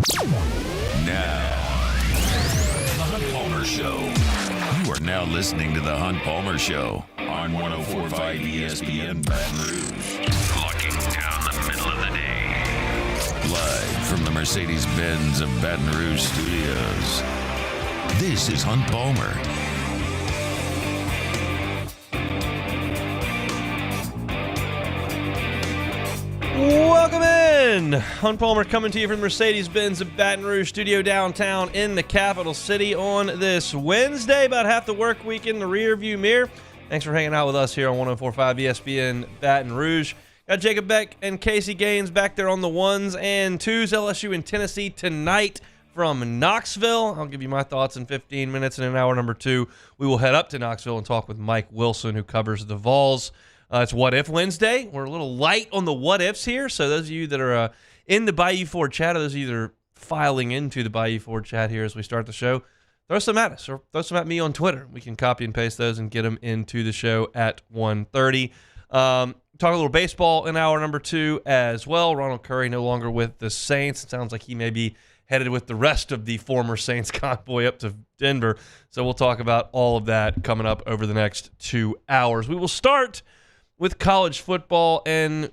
Now, The Hunt Palmer Show. You are now listening to The Hunt Palmer Show on 104.5 ESPN Baton Rouge. Locking down the middle of the day. Live from the Mercedes-Benz of Baton Rouge studios. This is Hunt Palmer. Welcome in. Hunt Palmer coming to you from Mercedes-Benz of Baton Rouge studio downtown in the capital city on this Wednesday, about half the work week in the rearview mirror. Thanks for hanging out with us here on 104.5 ESPN Baton Rouge. Got Jacob Beck and Casey Gaines back there on the ones and twos. LSU in Tennessee tonight from Knoxville. I'll give you my thoughts in 15 minutes. And in hour number 2, we will head up to Knoxville and talk with Mike Wilson, who covers the Vols. It's What If Wednesday. We're a little light on the what ifs here. So those of you that are in the Bayou Ford chat, or those of you that are filing into the Bayou Ford chat here as we start the show, throw some at us or throw some at me on Twitter. We can copy and paste those and get them into the show at 1:30. Talk a little baseball in hour number 2 as well. Ronald Curry no longer with the Saints. It sounds like he may be headed with the rest of the former Saints convoy up to Denver. So we'll talk about all of that coming up over the next 2 hours. We will start with college football and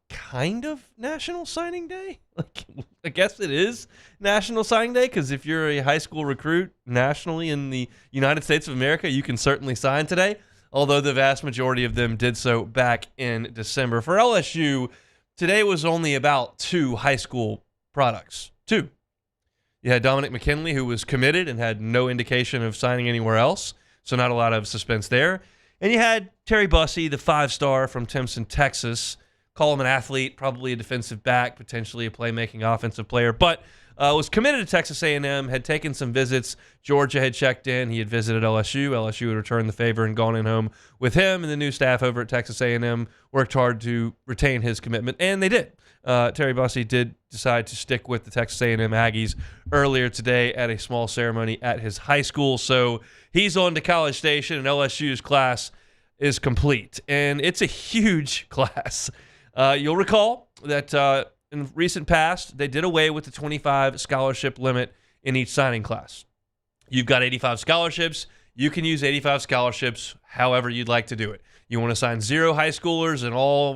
kind of National Signing Day. I guess it is National Signing Day, because if you're a high school recruit nationally in the United States of America, you can certainly sign today, although the vast majority of them did so back in December. For LSU, today was only about 2 high school products. 2. You had Dominic McKinley, who was committed and had no indication of signing anywhere else, so not a lot of suspense there. And you had Terry Bussey, the 5-star from Timpson, Texas. Call him an athlete, probably a defensive back, potentially a playmaking offensive player, but was committed to Texas A&M, had taken some visits. Georgia had checked in. He had visited LSU. LSU had returned the favor and gone in home with him, and the new staff over at Texas A&M worked hard to retain his commitment, and they did. Terry Bussey did decide to stick with the Texas A&M Aggies earlier today at a small ceremony at his high school. So he's on to College Station, and LSU's class is complete. And it's a huge class. You'll recall that in recent past, they did away with the 25 scholarship limit in each signing class. You've got 85 scholarships. You can use 85 scholarships however you'd like to do it. You want to sign 0 high schoolers and all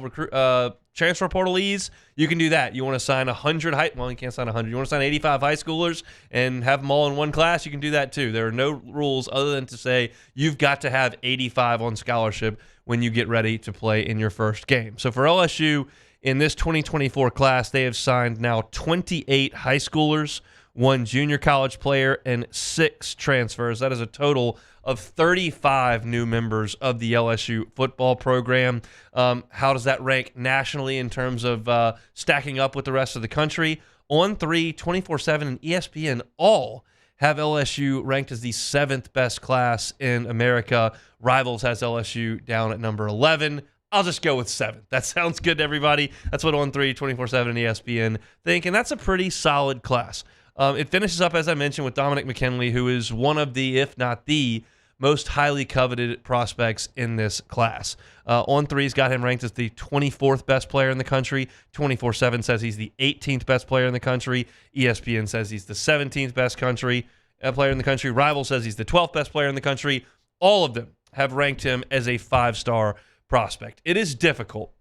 transfer portalees, you can do that. You want to sign 100 well, you can't sign 100. You want to sign 85 high schoolers and have them all in one class, you can do that too. There are no rules other than to say you've got to have 85 on scholarship when you get ready to play in your first game. So for LSU, in this 2024 class, they have signed now 28 high schoolers, 1 junior college player, and 6 transfers. That is a total of 35 new members of the LSU football program. How does that rank nationally in terms of stacking up with the rest of the country? On3, 24/7, and ESPN all have LSU ranked as the 7th best class in America. Rivals has LSU down at number 11. I'll just go with 7th. That sounds good to everybody. That's what On3, 24/7, and ESPN think, and that's a pretty solid class. It finishes up, as I mentioned, with Dominic McKinley, who is one of the, if not the, most highly coveted prospects in this class. On3's got him ranked as the 24th best player in the country. 24/7 says he's the 18th best player in the country. ESPN says he's the 17th best player in the country. Rival says he's the 12th best player in the country. All of them have ranked him as a 5-star prospect. It is difficult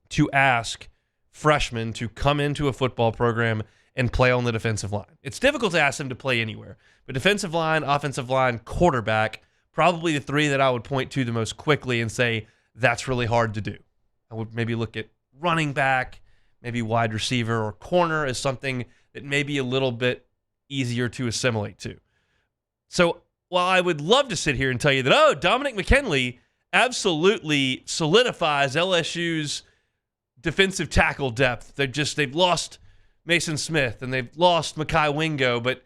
to ask freshmen to come into a football program and play on the defensive line. It's difficult to ask them to play anywhere, but defensive line, offensive line, quarterback, probably the 3 that I would point to the most quickly and say that's really hard to do. I would maybe look at running back, maybe wide receiver or corner as something that may be a little bit easier to assimilate to. So while I would love to sit here and tell you that, Dominic McKinley absolutely solidifies LSU's defensive tackle depth. They've lost Mason Smith, and they've lost Mekhi Wingo, but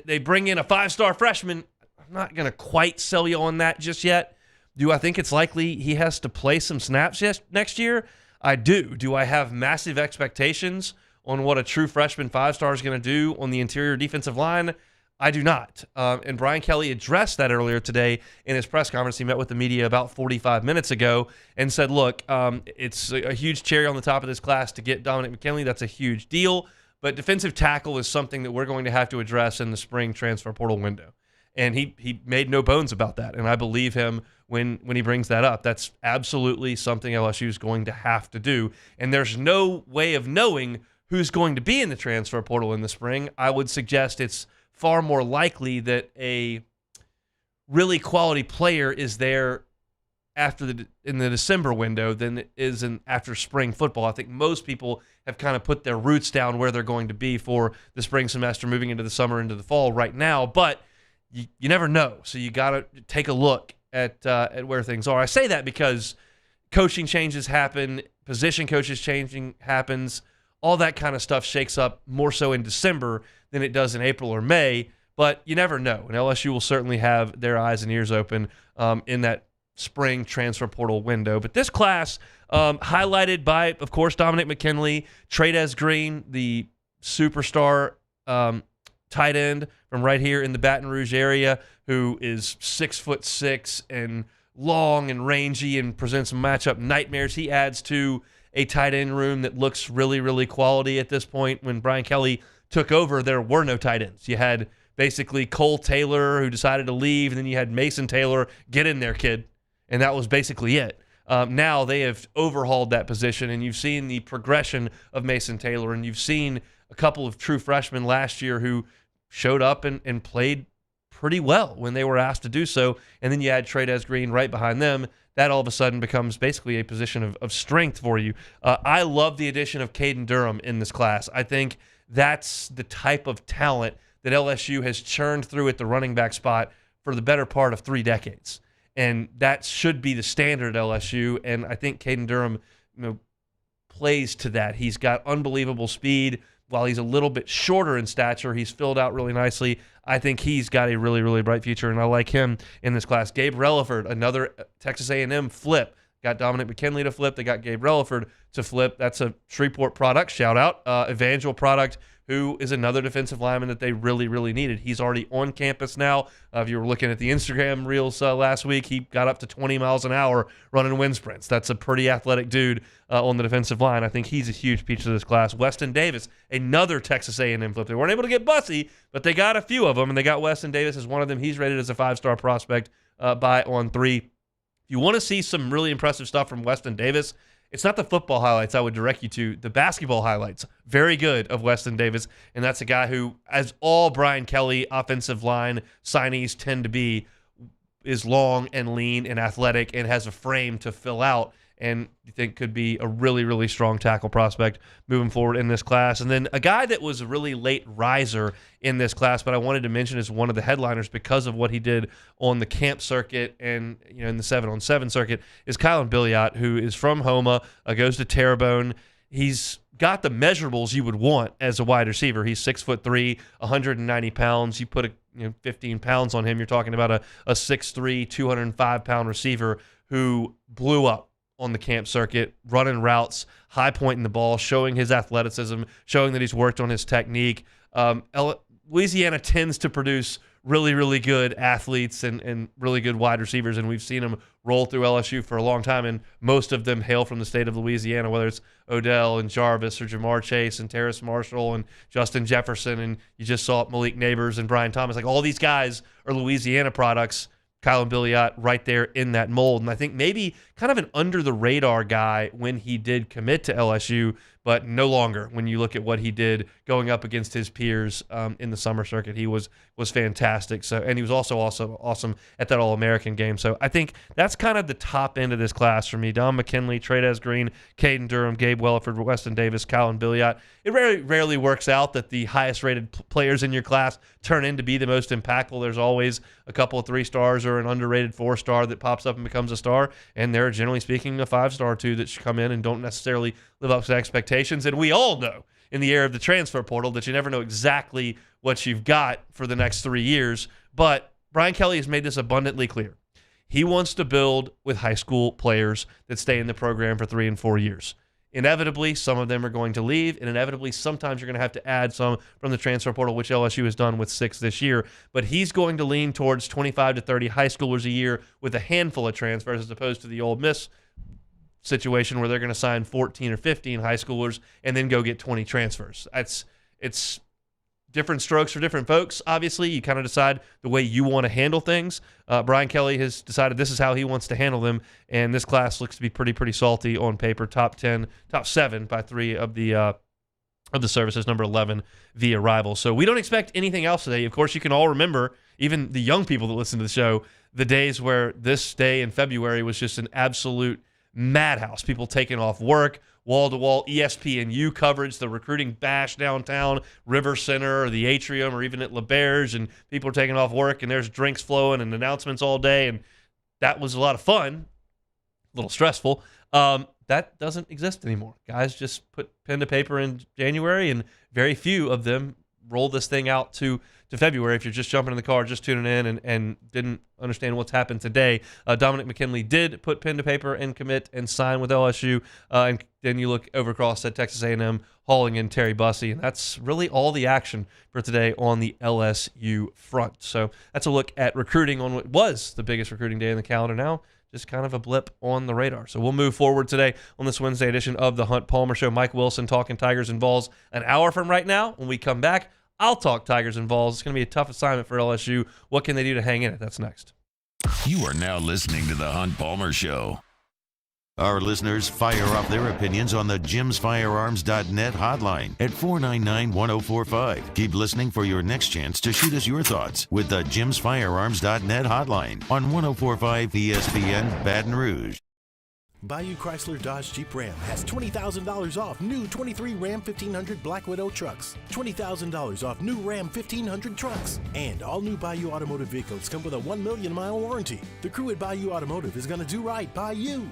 they bring in a 5-star freshman. I'm not going to quite sell you on that just yet. Do I think it's likely he has to play some snaps next year? I do. Do I have massive expectations on what a true freshman 5-star is going to do on the interior defensive line? I do not. And Brian Kelly addressed that earlier today in his press conference. He met with the media about 45 minutes ago and said, look, it's a huge cherry on the top of this class to get Dominic McKinley. That's a huge deal. but defensive tackle is something that we're going to have to address in the spring transfer portal window. And he made no bones about that, and I believe him when he brings that up. That's absolutely something LSU is going to have to do, and there's no way of knowing who's going to be in the transfer portal in the spring. I would suggest it's far more likely that a really quality player is there in the December window than it is after spring football. I think most people have kind of put their roots down where they're going to be for the spring semester, moving into the summer, into the fall right now, but you never know, so you got to take a look at where things are. I say that because coaching changes happen, position coaches changing happens, all that kind of stuff shakes up more so in December than it does in April or May, but you never know, and LSU will certainly have their eyes and ears open in that spring transfer portal window. But this class, highlighted by, of course, Dominic McKinley, Trades Green, the superstar tight end from right here in the Baton Rouge area, who is 6'6" and long and rangy and presents some matchup nightmares. He adds to a tight end room that looks really, really quality at this point. When Brian Kelly took over, there were no tight ends. You had basically Cole Taylor, who decided to leave, and then you had Mason Taylor, get in there, kid. And that was basically it. Now they have overhauled that position, and you've seen the progression of Mason Taylor, and you've seen a couple of true freshmen last year who showed up and played pretty well when they were asked to do so, and then you add Trades Green right behind them. That all of a sudden becomes basically a position of strength for you. I love the addition of Caden Durham in this class. I think that's the type of talent that LSU has churned through at the running back spot for the better part of 3 decades. And that should be the standard at LSU, and I think Caden Durham plays to that. He's got unbelievable speed. While he's a little bit shorter in stature, he's filled out really nicely. I think he's got a really, really bright future, and I like him in this class. Gabe Relaford, another Texas A&M flip. Got Dominic McKinley to flip. They got Gabe Relaford to flip. That's a Shreveport product, shout out. Evangel product, who is another defensive lineman that they really, really needed. He's already on campus now. If you were looking at the Instagram reels last week, he got up to 20 miles an hour running wind sprints. That's a pretty athletic dude on the defensive line. I think he's a huge piece of this class. Weston Davis, another Texas A&M flip. They weren't able to get Bussey, but they got a few of them, and they got Weston Davis as one of them. He's rated as a 5-star prospect by On3. If you want to see some really impressive stuff from Weston Davis, it's not the football highlights I would direct you to. The basketball highlights, very good, of Weston Davis. And that's a guy who, as all Brian Kelly offensive line signees tend to be, is long and lean and athletic and has a frame to fill out, and you think could be a really, really strong tackle prospect moving forward in this class. And then a guy that was a really late riser in this class, but I wanted to mention as one of the headliners because of what he did on the camp circuit and in the 7-on-7 circuit, is Kylan Billiot, who is from Homa, goes to Terrebonne. He's got the measurables you would want as a wide receiver. He's 6'3", 190 pounds. You put 15 pounds on him, you're talking about a 6'3", 205-pound receiver who blew up on the camp circuit, running routes, high pointing the ball, showing his athleticism, showing that he's worked on his technique. Louisiana tends to produce really, really good athletes and really good wide receivers, and we've seen them roll through LSU for a long time, and most of them hail from the state of Louisiana, whether it's Odell and Jarvis or Jamar Chase and Terrace Marshall and Justin Jefferson, and you just saw Malik Neighbors and Brian Thomas. Like, all these guys are Louisiana products. Kylan Billiot right there in that mold. And I think maybe kind of an under-the-radar guy when he did commit to LSU, but no longer when you look at what he did going up against his peers in the summer circuit. He was fantastic. So, and he was also awesome at that All-American game. So I think that's kind of the top end of this class for me. Dom McKinley, Trades Green, Caden Durham, Gabe Welliford, Weston Davis, Kylan Billiot. It rarely works out that the highest-rated players in your class turn in to be the most impactful. There's always a couple of 3-stars or an underrated 4-star that pops up and becomes a star, and there are, generally speaking, a 5-star or 2 that should come in and don't necessarily live up to expectations. And we all know in the era of the transfer portal that you never know exactly what you've got for the next 3 years. But Brian Kelly has made this abundantly clear. He wants to build with high school players that stay in the program for 3 and 4 years. Inevitably, some of them are going to leave, and inevitably, sometimes you're going to have to add some from the transfer portal, which LSU has done with 6 this year. But he's going to lean towards 25 to 30 high schoolers a year with a handful of transfers, as opposed to the Ole Miss situation where they're going to sign 14 or 15 high schoolers and then go get 20 transfers. it's different strokes for different folks. Obviously, you kind of decide the way you want to handle things. Brian Kelly has decided this is how he wants to handle them, and this class looks to be pretty salty on paper. Top 7 by 3 of the services, number 11 via rival. So we don't expect anything else today. Of course, you can all remember, even the young people that listen to the show, the days where this day in February was just an absolute madhouse. People taking off work, wall-to-wall ESPNU coverage, the recruiting bash downtown, River Center or the Atrium or even at LeBear's, and people are taking off work and there's drinks flowing and announcements all day, and that was a lot of fun, a little stressful. That doesn't exist anymore. Guys just put pen to paper in January, and very few of them roll this thing out to February. If you're just jumping in the car, just tuning in and didn't understand what's happened today, Dominic McKinley did put pen to paper and commit and sign with LSU. And then you look over across at Texas A&M, hauling in Terry Bussey. And that's really all the action for today on the LSU front. So that's a look at recruiting on what was the biggest recruiting day in the calendar now. Just kind of a blip on the radar. So we'll move forward today on this Wednesday edition of the Hunt Palmer Show. Mike Wilson talking Tigers and Vols an hour from right now. When we come back, I'll talk Tigers and Vols. It's going to be a tough assignment for LSU. What can they do to hang in it? That's next. You are now listening to the Hunt Palmer Show. Our listeners fire off their opinions on the jimsfirearms.net hotline at 499-1045. Keep listening for your next chance to shoot us your thoughts with the jimsfirearms.net hotline on 1045 ESPN Baton Rouge. Bayou Chrysler Dodge Jeep Ram has $20,000 off new 23 Ram 1500 Black Widow trucks, $20,000 off new Ram 1500 trucks, and all new Bayou Automotive vehicles come with a 1 million mile warranty. The crew at Bayou Automotive is going to do right by you.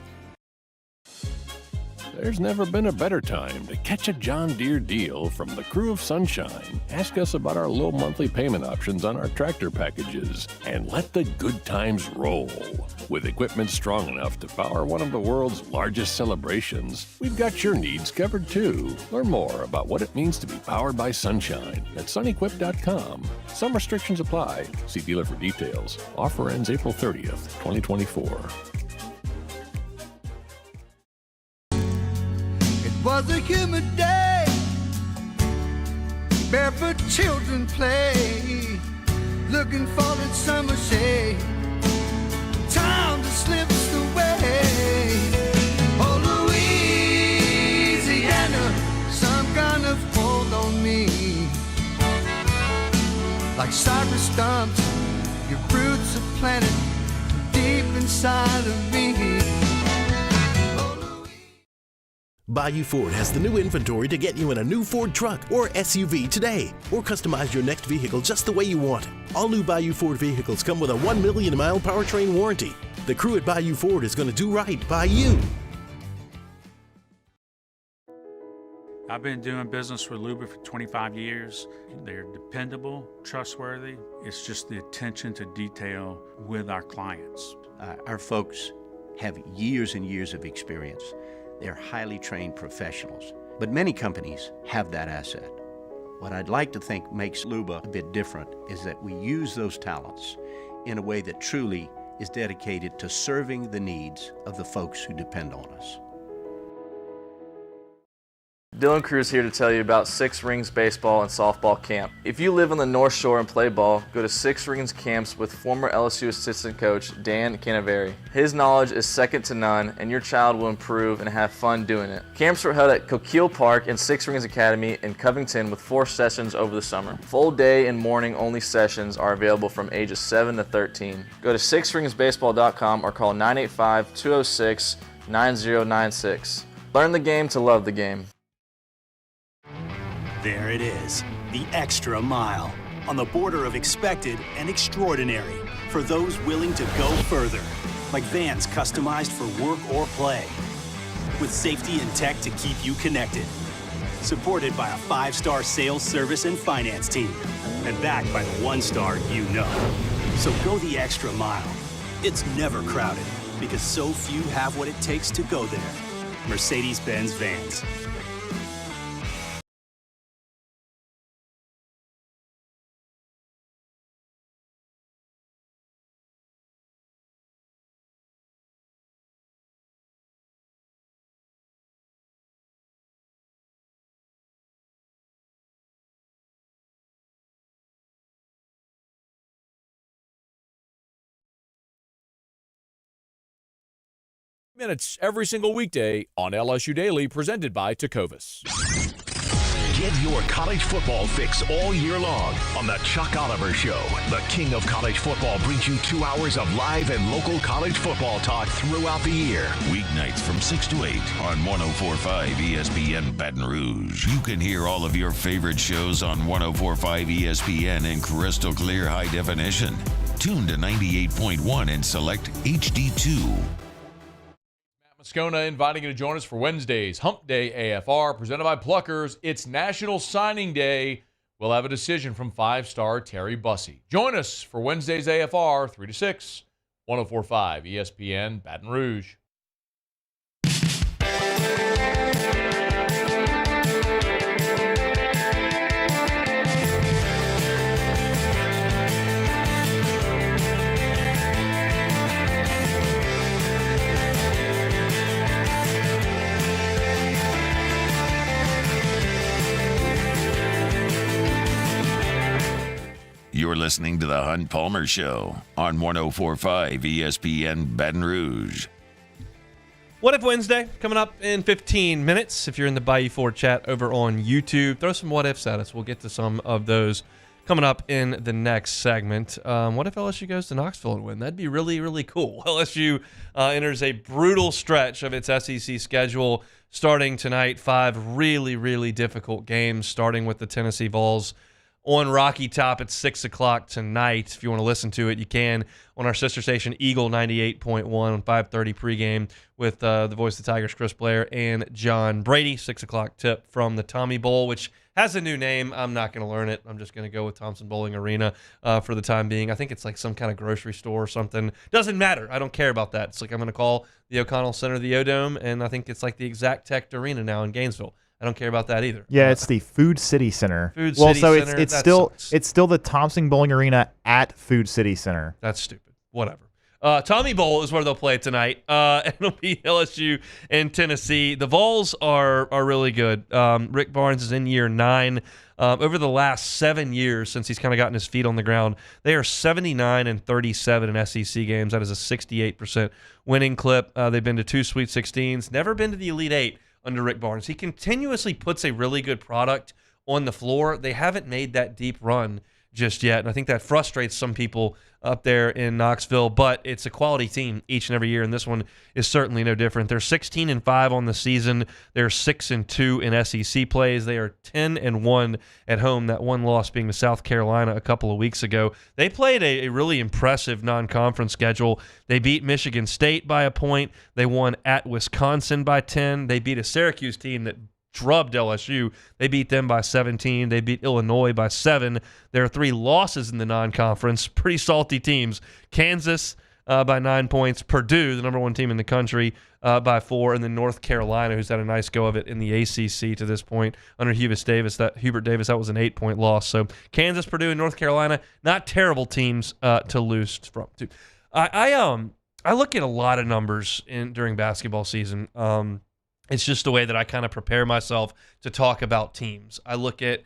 There's never been a better time to catch a John Deere deal from the crew of Sunshine. Ask us about our low monthly payment options on our tractor packages and let the good times roll. With equipment strong enough to power one of the world's largest celebrations, we've got your needs covered too. Learn more about what it means to be powered by Sunshine at sunequip.com. Some restrictions apply. See dealer for details. Offer ends April 30th, 2024. Was a humid day, barefoot children play, looking for that summer shade, time just slips away. Oh, Louisiana, some kind of hold on me, like cypress stumps, your roots are planted deep inside of me. Bayou Ford has the new inventory to get you in a new Ford truck or SUV today, or customize your next vehicle just the way you want. All new Bayou Ford vehicles come with a 1 million mile powertrain warranty. The crew at Bayou Ford is going to do right by you. I've been doing business with Luba for 25 years. They're dependable, trustworthy. It's just the attention to detail with our clients. Our folks have years and years of experience. They're highly trained professionals, but many companies have that asset. What I'd like to think makes Luba a bit different is that we use those talents in a way that truly is dedicated to serving the needs of the folks who depend on us. Dylan Cruz here to tell you about Six Rings Baseball and Softball Camp. If you live on the North Shore and play ball, go to Six Rings Camps with former LSU assistant coach Dan Canaveri. His knowledge is second to none, and your child will improve and have fun doing it. Camps were held at Coquille Park and Six Rings Academy in Covington with 4 sessions over the summer. Full day and morning only sessions are available from ages 7 to 13. Go to sixringsbaseball.com or call 985-206-9096. Learn the game to love the game. There it is, the extra mile, on the border of expected and extraordinary for those willing to go further, like vans customized for work or play, with safety and tech to keep you connected, supported by a 5-star sales, service, and finance team, and backed by the 1-star you know. So go the extra mile. It's never crowded, because so few have what it takes to go there. Mercedes-Benz Vans. minutes every single weekday on LSU Daily, presented by Tecovas. Get your college football fix all year long on the Chuck Oliver Show. The king of college football brings you 2 hours of live and local college football talk throughout the year. Weeknights from 6 to 8 on 104.5 ESPN Baton Rouge. You can hear all of your favorite shows on 104.5 ESPN in crystal clear high definition. Tune to 98.1 and select HD2. Moscona inviting you to join us for Wednesday's Hump Day AFR, presented by Pluckers. It's National Signing Day. We'll have a decision from 5-star Terry Bussey. Join us for Wednesday's AFR, 3 to 6, 104.5 ESPN Baton Rouge. You're listening to the Hunt Palmer Show on 104.5 ESPN Baton Rouge. What If Wednesday coming up in 15 minutes. If you're in the Bayou Ford chat over on YouTube, throw some what ifs at us. We'll get to some of those coming up in the next segment. What if LSU goes to Knoxville and win? That'd be really, really cool. LSU enters a brutal stretch of its SEC schedule starting tonight. 5 really, really difficult games, starting with the Tennessee Vols on Rocky Top at 6 o'clock tonight. If you want to listen to it, you can on our sister station, Eagle 98.1 on 5:30 pregame with the voice of the Tigers, Chris Blair, and John Brady. 6 o'clock tip from the Tommy Bowl, which has a new name. I'm not going to learn it. I'm just going to go with Thompson Bowling Arena for the time being. I think it's like some kind of grocery store or something. Doesn't matter. I don't care about that. It's like I'm going to call the O'Connell Center the O-Dome, and I think it's like the Exact Tech Arena now in Gainesville. I don't care about that either. Yeah, it's the Food City Center. Food City Center. It's still the Thompson Bowling Arena at Food City Center. That's stupid. Whatever. Tommy Bowl is where they'll play tonight. And it'll be LSU and Tennessee. The Vols are really good. Rick Barnes is in year 9. Over the last 7 years since he's kind of gotten his feet on the ground, they are 79-37 in SEC games. That is a 68% winning clip. They've been to 2 Sweet 16s, never been to the Elite 8 under Rick Barnes. He continuously puts a really good product on the floor. They haven't made that deep run just yet, and I think that frustrates some people up there in Knoxville, but it's a quality team each and every year, and this one is certainly no different. They're 16-5 on the season. They're 6-2 in SEC plays. They are 10-1 at home, that one loss being to South Carolina a couple of weeks ago. They played a really impressive non-conference schedule. They beat Michigan State by a point. They won at Wisconsin by 10. They beat a Syracuse team that drubbed LSU. They beat them by 17. They beat Illinois by 7. There are 3 losses in the non-conference. Pretty salty teams. Kansas by 9 points. Purdue, the number 1 team in the country, by 4. And then North Carolina, who's had a nice go of it in the ACC to this point under Hubert Davis. That was an 8-point loss. So Kansas, Purdue, and North Carolina, not terrible teams to lose from. I look at a lot of numbers during basketball season. It's just the way that I kind of prepare myself to talk about teams. I look at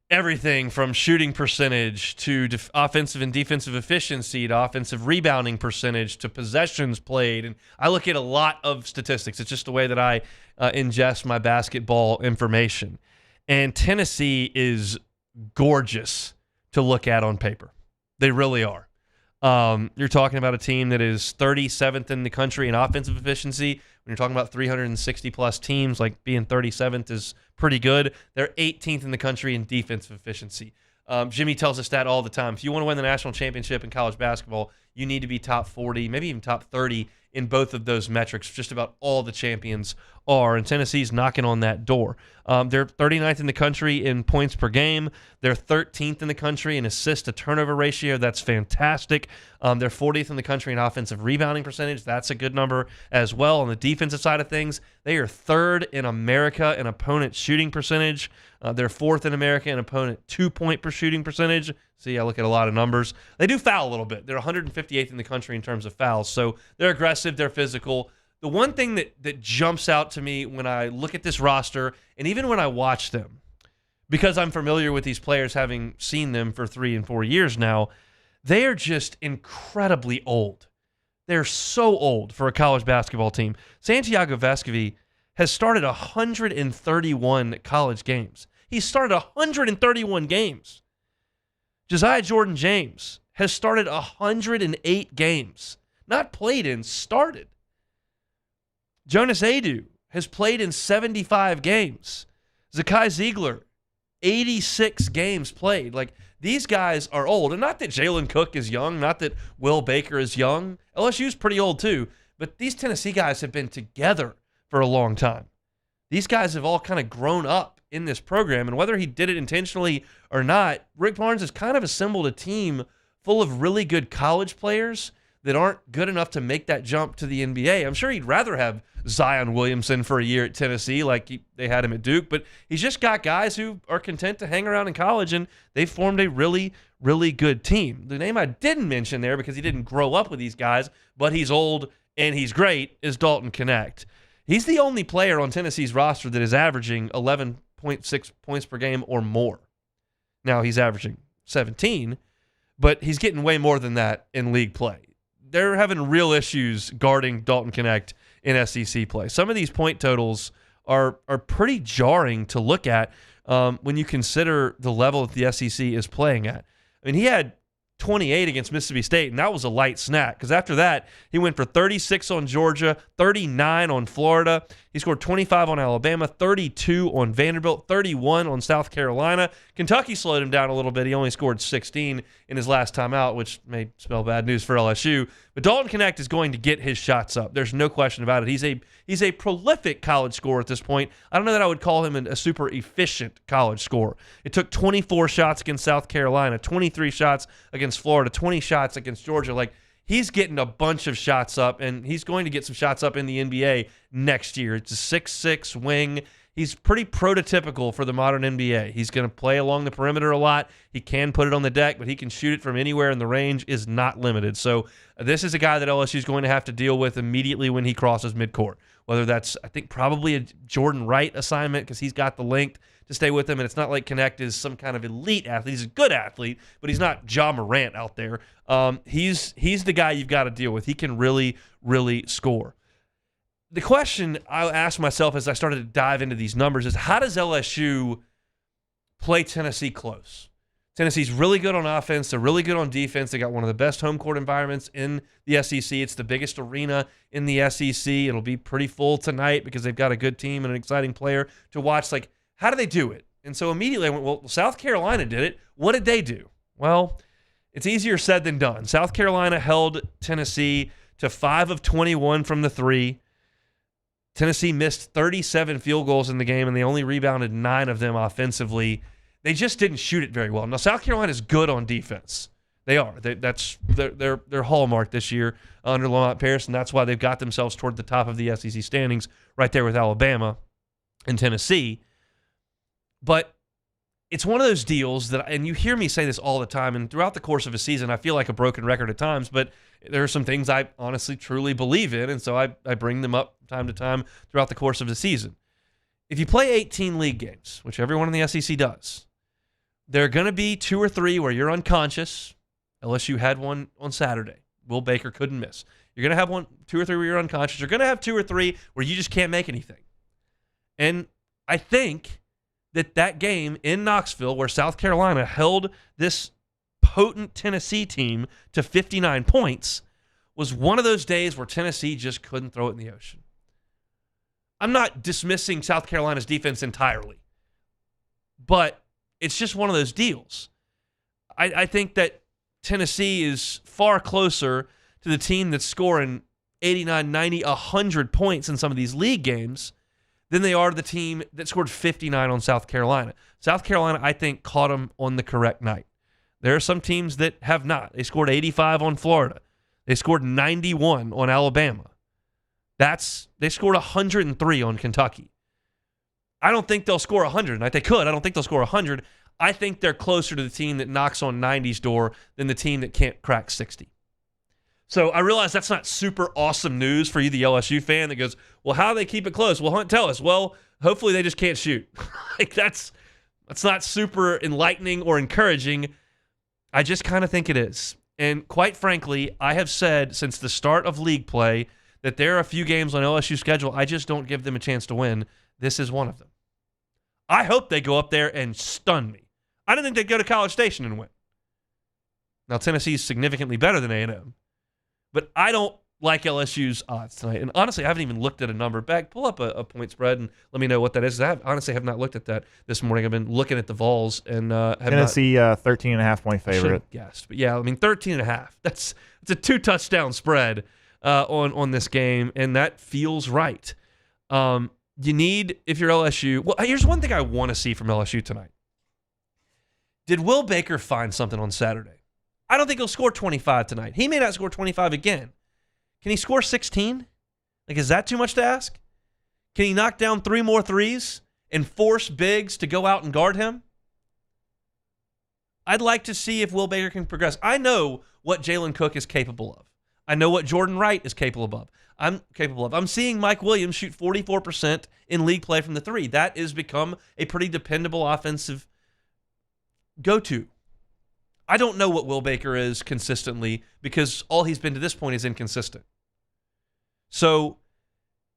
everything from shooting percentage to offensive and defensive efficiency to offensive rebounding percentage to possessions played. And I look at a lot of statistics. It's just the way that I ingest my basketball information. And Tennessee is gorgeous to look at on paper. They really are. You're talking about a team that is 37th in the country in offensive efficiency. When you're talking about 360-plus teams, like being 37th is pretty good. They're 18th in the country in defensive efficiency. Jimmy tells us that all the time. If you want to win the national championship in college basketball, you need to be top 40, maybe even top 30 in both of those metrics. Just about all the champions are, and Tennessee's knocking on that door. They're 39th in the country in points per game. They're 13th in the country in assist-to-turnover ratio. That's fantastic. They're 40th in the country in offensive rebounding percentage. That's a good number as well. On the defensive side of things, they are 3rd in America in opponent shooting percentage. They're 4th in America in opponent 2-point per shooting percentage. See, I look at a lot of numbers. They do foul a little bit. They're 158th in the country in terms of fouls. So they're aggressive, they're physical. The one thing that jumps out to me when I look at this roster, and even when I watch them, because I'm familiar with these players, having seen them for 3 and 4 years now, they are just incredibly old. They're so old for a college basketball team. Santiago Vescovi has started 131 college games. He started 131 games. Josiah Jordan-James has started 108 games. Not played in, started. Jonas Adu has played in 75 games. Zakai Ziegler, 86 games played. Like, these guys are old. And not that Jalen Cook is young, not that Will Baker is young. LSU's pretty old too. But these Tennessee guys have been together for a long time. These guys have all kind of grown up in this program. And whether he did it intentionally or not, Rick Barnes has kind of assembled a team full of really good college players that aren't good enough to make that jump to the NBA. I'm sure he'd rather have Zion Williamson for a year at Tennessee like they had him at Duke, but he's just got guys who are content to hang around in college, and they've formed a really, really good team. The name I didn't mention there because he didn't grow up with these guys, but he's old and he's great, is Dalton Knecht. He's the only player on Tennessee's roster that is averaging 11.6 points per game or more. Now he's averaging 17, but he's getting way more than that in league play. They're having real issues guarding Dalton Knecht in SEC play. Some of these point totals are pretty jarring to look at when you consider the level that the SEC is playing at. I mean, he had 28 against Mississippi State, and that was a light snack because after that, he went for 36 on Georgia, 39 on Florida. He scored 25 on Alabama, 32 on Vanderbilt, 31 on South Carolina. Kentucky slowed him down a little bit. He only scored 16 in his last time out, which may spell bad news for LSU. But Dalton Knecht is going to get his shots up. There's no question about it. He's a prolific college scorer at this point. I don't know that I would call him a super efficient college scorer. It took 24 shots against South Carolina, 23 shots against Florida, 20 shots against Georgia. Like, he's getting a bunch of shots up, and he's going to get some shots up in the NBA next year. It's a 6'6" wing. He's pretty prototypical for the modern NBA. He's going to play along the perimeter a lot. He can put it on the deck, but he can shoot it from anywhere, and the range is not limited. So this is a guy that LSU is going to have to deal with immediately when he crosses midcourt, whether that's, I think, probably a Jordan Wright assignment because he's got the length to stay with him, and it's not like Knecht is some kind of elite athlete. He's a good athlete, but he's not Ja Morant out there. He's the guy you've got to deal with. He can really, really score. The question I asked myself as I started to dive into these numbers is, how does LSU play Tennessee close? Tennessee's really good on offense. They're really good on defense. They got one of the best home court environments in the SEC. It's the biggest arena in the SEC. It'll be pretty full tonight because they've got a good team and an exciting player to watch. Like, how do they do it? And so immediately I went, well, South Carolina did it. What did they do? Well, it's easier said than done. South Carolina held Tennessee to 5 of 21 from the three. Tennessee missed 37 field goals in the game, and they only rebounded 9 of them offensively. They just didn't shoot it very well. Now, South Carolina is good on defense. They are. That's their hallmark this year under Lamont Paris, and that's why they've got themselves toward the top of the SEC standings right there with Alabama and Tennessee. But it's one of those deals that, and you hear me say this all the time, and throughout the course of a season, I feel like a broken record at times, but there are some things I honestly, truly believe in, and so I bring them up time to time throughout the course of the season. If you play 18 league games, which everyone in the SEC does, there are going to be 2 or 3 where you're unconscious. LSU had one on Saturday. Will Baker couldn't miss. You're going to have 2 or 3 where you're unconscious. You're going to have 2 or 3 where you just can't make anything. And I think that game in Knoxville where South Carolina held this potent Tennessee team to 59 points was one of those days where Tennessee just couldn't throw it in the ocean. I'm not dismissing South Carolina's defense entirely, but it's just one of those deals. I think that Tennessee is far closer to the team that's scoring 89, 90, 100 points in some of these league games than they are the team that scored 59 on South Carolina. South Carolina, I think, caught them on the correct night. There are some teams that have not. They scored 85 on Florida. They scored 91 on Alabama. They scored 103 on Kentucky. I don't think they'll score 100. Like, they could. I don't think they'll score 100. I think they're closer to the team that knocks on 90's door than the team that can't crack 60. So I realize that's not super awesome news for you, the LSU fan, that goes, well, how do they keep it close? Well, Hunt, tell us. Well, hopefully they just can't shoot. Like, that's not super enlightening or encouraging. I just kind of think it is. And quite frankly, I have said since the start of league play that there are a few games on LSU's schedule I just don't give them a chance to win. This is one of them. I hope they go up there and stun me. I didn't think they'd go to College Station and win. Now, Tennessee's significantly better than A&M, but I don't like LSU's odds tonight. And honestly, I haven't even looked at a number. Back, pull up a point spread and let me know what that is. I honestly have not looked at that this morning. I've been looking at the Vols and have Tennessee 13.5 point favorite. Should have guessed, but yeah, I mean 13.5. It's a 2-touchdown spread on this game, and that feels right. You need, if you're LSU. Well, here's one thing I want to see from LSU tonight. Did Will Baker find something on Saturday? I don't think he'll score 25 tonight. He may not score 25 again. Can he score 16? Like, is that too much to ask? Can he knock down 3 more threes and force Biggs to go out and guard him? I'd like to see if Will Baker can progress. I know what Jalen Cook is capable of. I know what Jordan Wright is capable of. I'm seeing Mike Williams shoot 44% in league play from the 3. That has become a pretty dependable offensive go-to. I don't know what Will Baker is consistently because all he's been to this point is inconsistent. So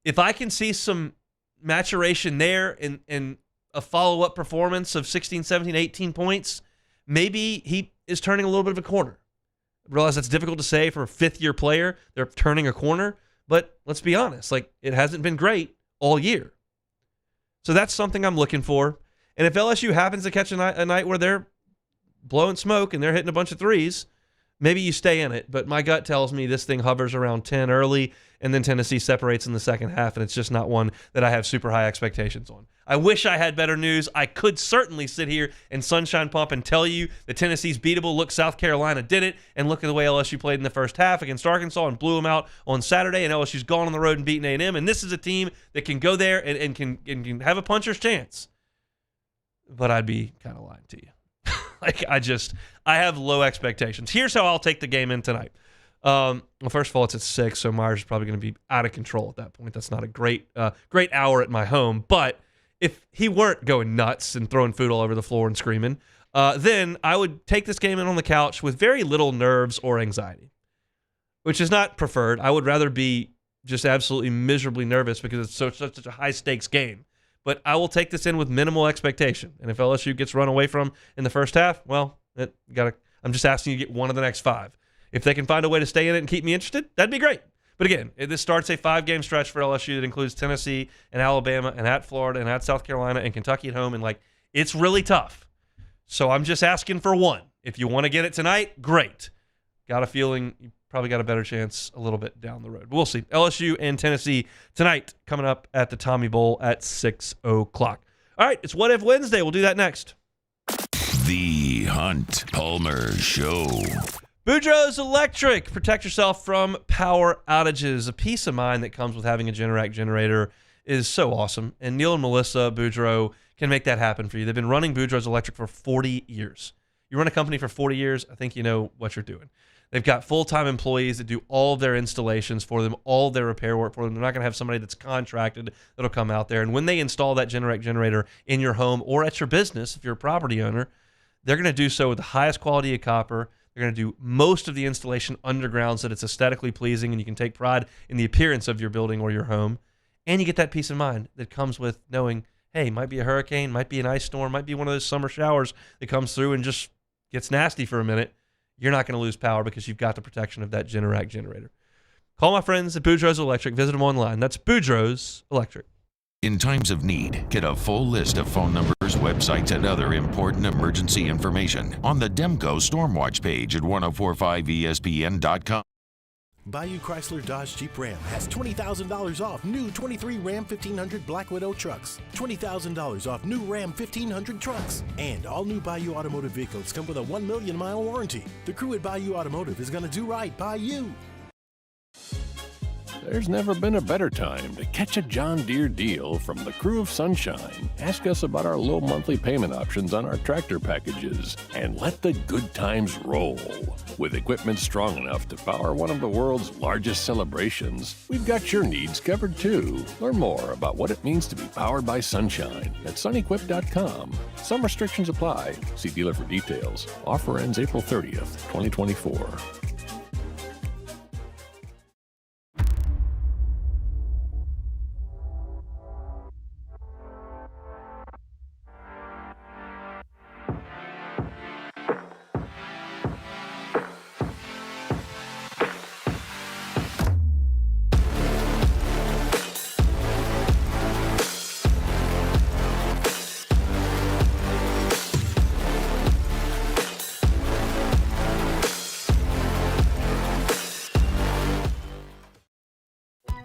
if I can see some maturation there and a follow-up performance of 16, 17, 18 points, maybe he is turning a little bit of a corner. I realize that's difficult to say for a fifth-year player. They're turning a corner, but let's be honest. Like, it hasn't been great all year. So that's something I'm looking for. And if LSU happens to catch a night where they're blowing smoke and they're hitting a bunch of threes, maybe you stay in it. But my gut tells me this thing hovers around 10 early, and then Tennessee separates in the second half, and it's just not one that I have super high expectations on. I wish I had better news. I could certainly sit here and sunshine pump and tell you that Tennessee's beatable. Look, South Carolina did it, and look at the way LSU played in the first half against Arkansas and blew them out on Saturday, and LSU's gone on the road and beaten A&M, and this is a team that can go there and can have a puncher's chance. But I'd be kind of lying to you. I have low expectations. Here's how I'll take the game in tonight. Well, first of all, it's at 6, so Myers is probably going to be out of control at that point. That's not a great hour at my home. But if he weren't going nuts and throwing food all over the floor and screaming, then I would take this game in on the couch with very little nerves or anxiety, which is not preferred. I would rather be just absolutely miserably nervous because it's such a high-stakes game. But I will take this in with minimal expectation. And if LSU gets run away from in the first half, well, I'm just asking you to get one of the next 5. If they can find a way to stay in it and keep me interested, that'd be great. But again, this starts a 5-game stretch for LSU that includes Tennessee and Alabama and at Florida and at South Carolina and Kentucky at home. And, it's really tough. So I'm just asking for 1. If you want to get it tonight, great. Got a feeling you probably got a better chance a little bit down the road. But we'll see. LSU and Tennessee tonight coming up at the Tommy Bowl at 6 o'clock. All right, it's What If Wednesday. We'll do that next. The Hunt Palmer Show. Boudreaux's Electric. Protect yourself from power outages. A peace of mind that comes with having a Generac generator is so awesome. And Neil and Melissa Boudreaux can make that happen for you. They've been running Boudreaux's Electric for 40 years. You run a company for 40 years, I think you know what you're doing. They've got full-time employees that do all of their installations for them, all of their repair work for them. They're not going to have somebody that's contracted that'll come out there. And when they install that Generac generator in your home or at your business, if you're a property owner, they're going to do so with the highest quality of copper. They're going to do most of the installation underground so that it's aesthetically pleasing and you can take pride in the appearance of your building or your home. And you get that peace of mind that comes with knowing, hey, might be a hurricane, might be an ice storm, might be one of those summer showers that comes through and just gets nasty for a minute. You're not going to lose power because you've got the protection of that Generac generator. Call my friends at Boudreaux's Electric. Visit them online. That's Boudreaux's Electric. In times of need, get a full list of phone numbers, websites, and other important emergency information on the Demco Stormwatch page at 1045ESPN.com. Bayou Chrysler Dodge Jeep Ram has $20,000 off new 23 Ram 1500 Black Widow trucks, $20,000 off new Ram 1500 trucks, and all new Bayou Automotive vehicles come with a 1 million mile warranty. The crew at Bayou Automotive is going to do right by you. There's never been a better time to catch a John Deere deal from the crew of Sunshine. Ask us about our low monthly payment options on our tractor packages and let the good times roll. With equipment strong enough to power one of the world's largest celebrations, we've got your needs covered too. Learn more about what it means to be powered by Sunshine at sunequip.com. Some restrictions apply. See dealer for details. Offer ends April 30th, 2024.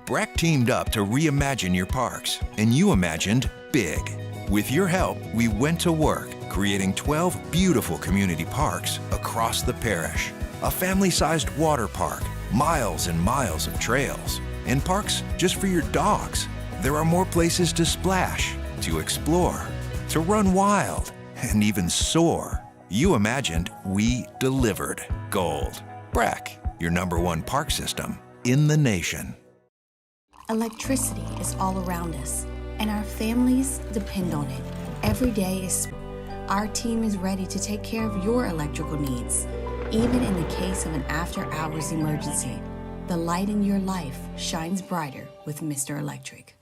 Breck teamed up to reimagine your parks, and you imagined big. With your help, we went to work, creating 12 beautiful community parks across the parish. A family-sized water park, miles and miles of trails, and parks just for your dogs. There are more places to splash, to explore, to run wild, and even soar. You imagined, we delivered. Gold. Breck, your #1 park system in the nation. Electricity is all around us, and our families depend on it. Every day our team is ready to take care of your electrical needs, even in the case of an after-hours emergency. The light in your life shines brighter with Mr. Electric.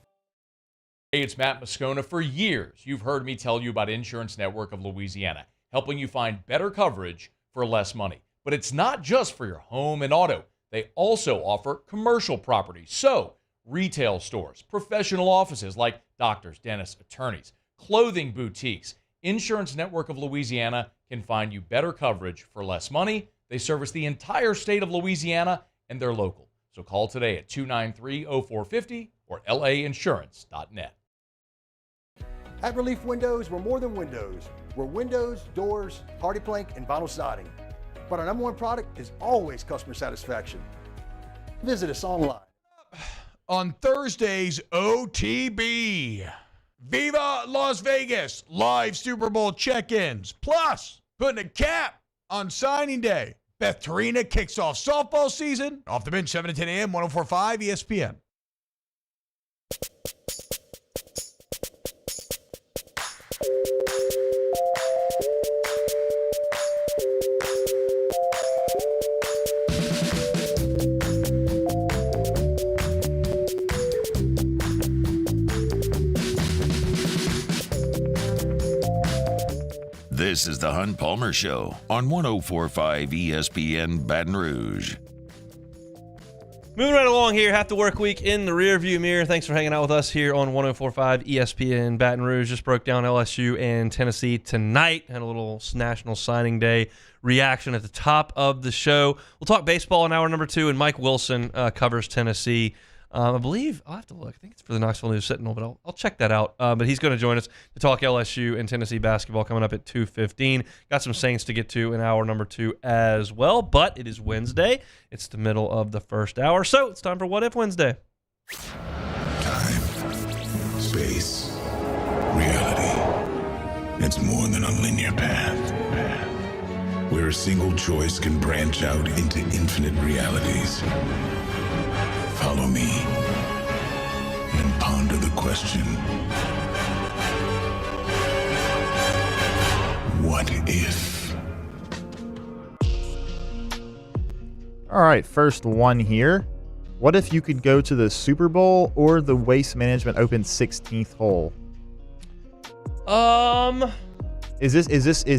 Hey, it's Matt Moscona. For years, you've heard me tell you about Insurance Network of Louisiana, helping you find better coverage for less money. But it's not just for your home and auto. They also offer commercial property. So, retail stores, professional offices like doctors, dentists, attorneys, clothing boutiques. Insurance Network of Louisiana can find you better coverage for less money. They service the entire state of Louisiana, and they're local. So call today at 293-0450 or lainsurance.net. At Relief Windows, we're more than windows. We're windows, doors, hardy plank, and vinyl siding. But our #1 product is always customer satisfaction. Visit us online. On Thursday's OTB. Viva Las Vegas, live Super Bowl check-ins. Plus, putting a cap on signing day. Beth Tarina kicks off softball season. Off the bench, 7 to 10 a.m., 104.5 ESPN. This is the Hunt Palmer Show on 104.5 ESPN Baton Rouge. Moving right along here, half the work week in the rearview mirror. Thanks for hanging out with us here on 104.5 ESPN Baton Rouge. Just broke down LSU and Tennessee tonight. Had a little National Signing Day reaction at the top of the show. We'll talk baseball in hour number 2, and Mike Wilson covers Tennessee. I believe, I'll have to look. I think it's for the Knoxville News Sentinel, but I'll check that out. But he's going to join us to talk LSU and Tennessee basketball coming up at 2:15. Got some Saints to get to in hour number 2 as well, but it is Wednesday. It's the middle of the first hour, so it's time for What If Wednesday. Time, space, reality. It's more than a linear path. Where a single choice can branch out into infinite realities. Follow me and ponder the question, what if? All right, first one here. What if you could go to the Super Bowl or the Waste Management Open 16th hole? Is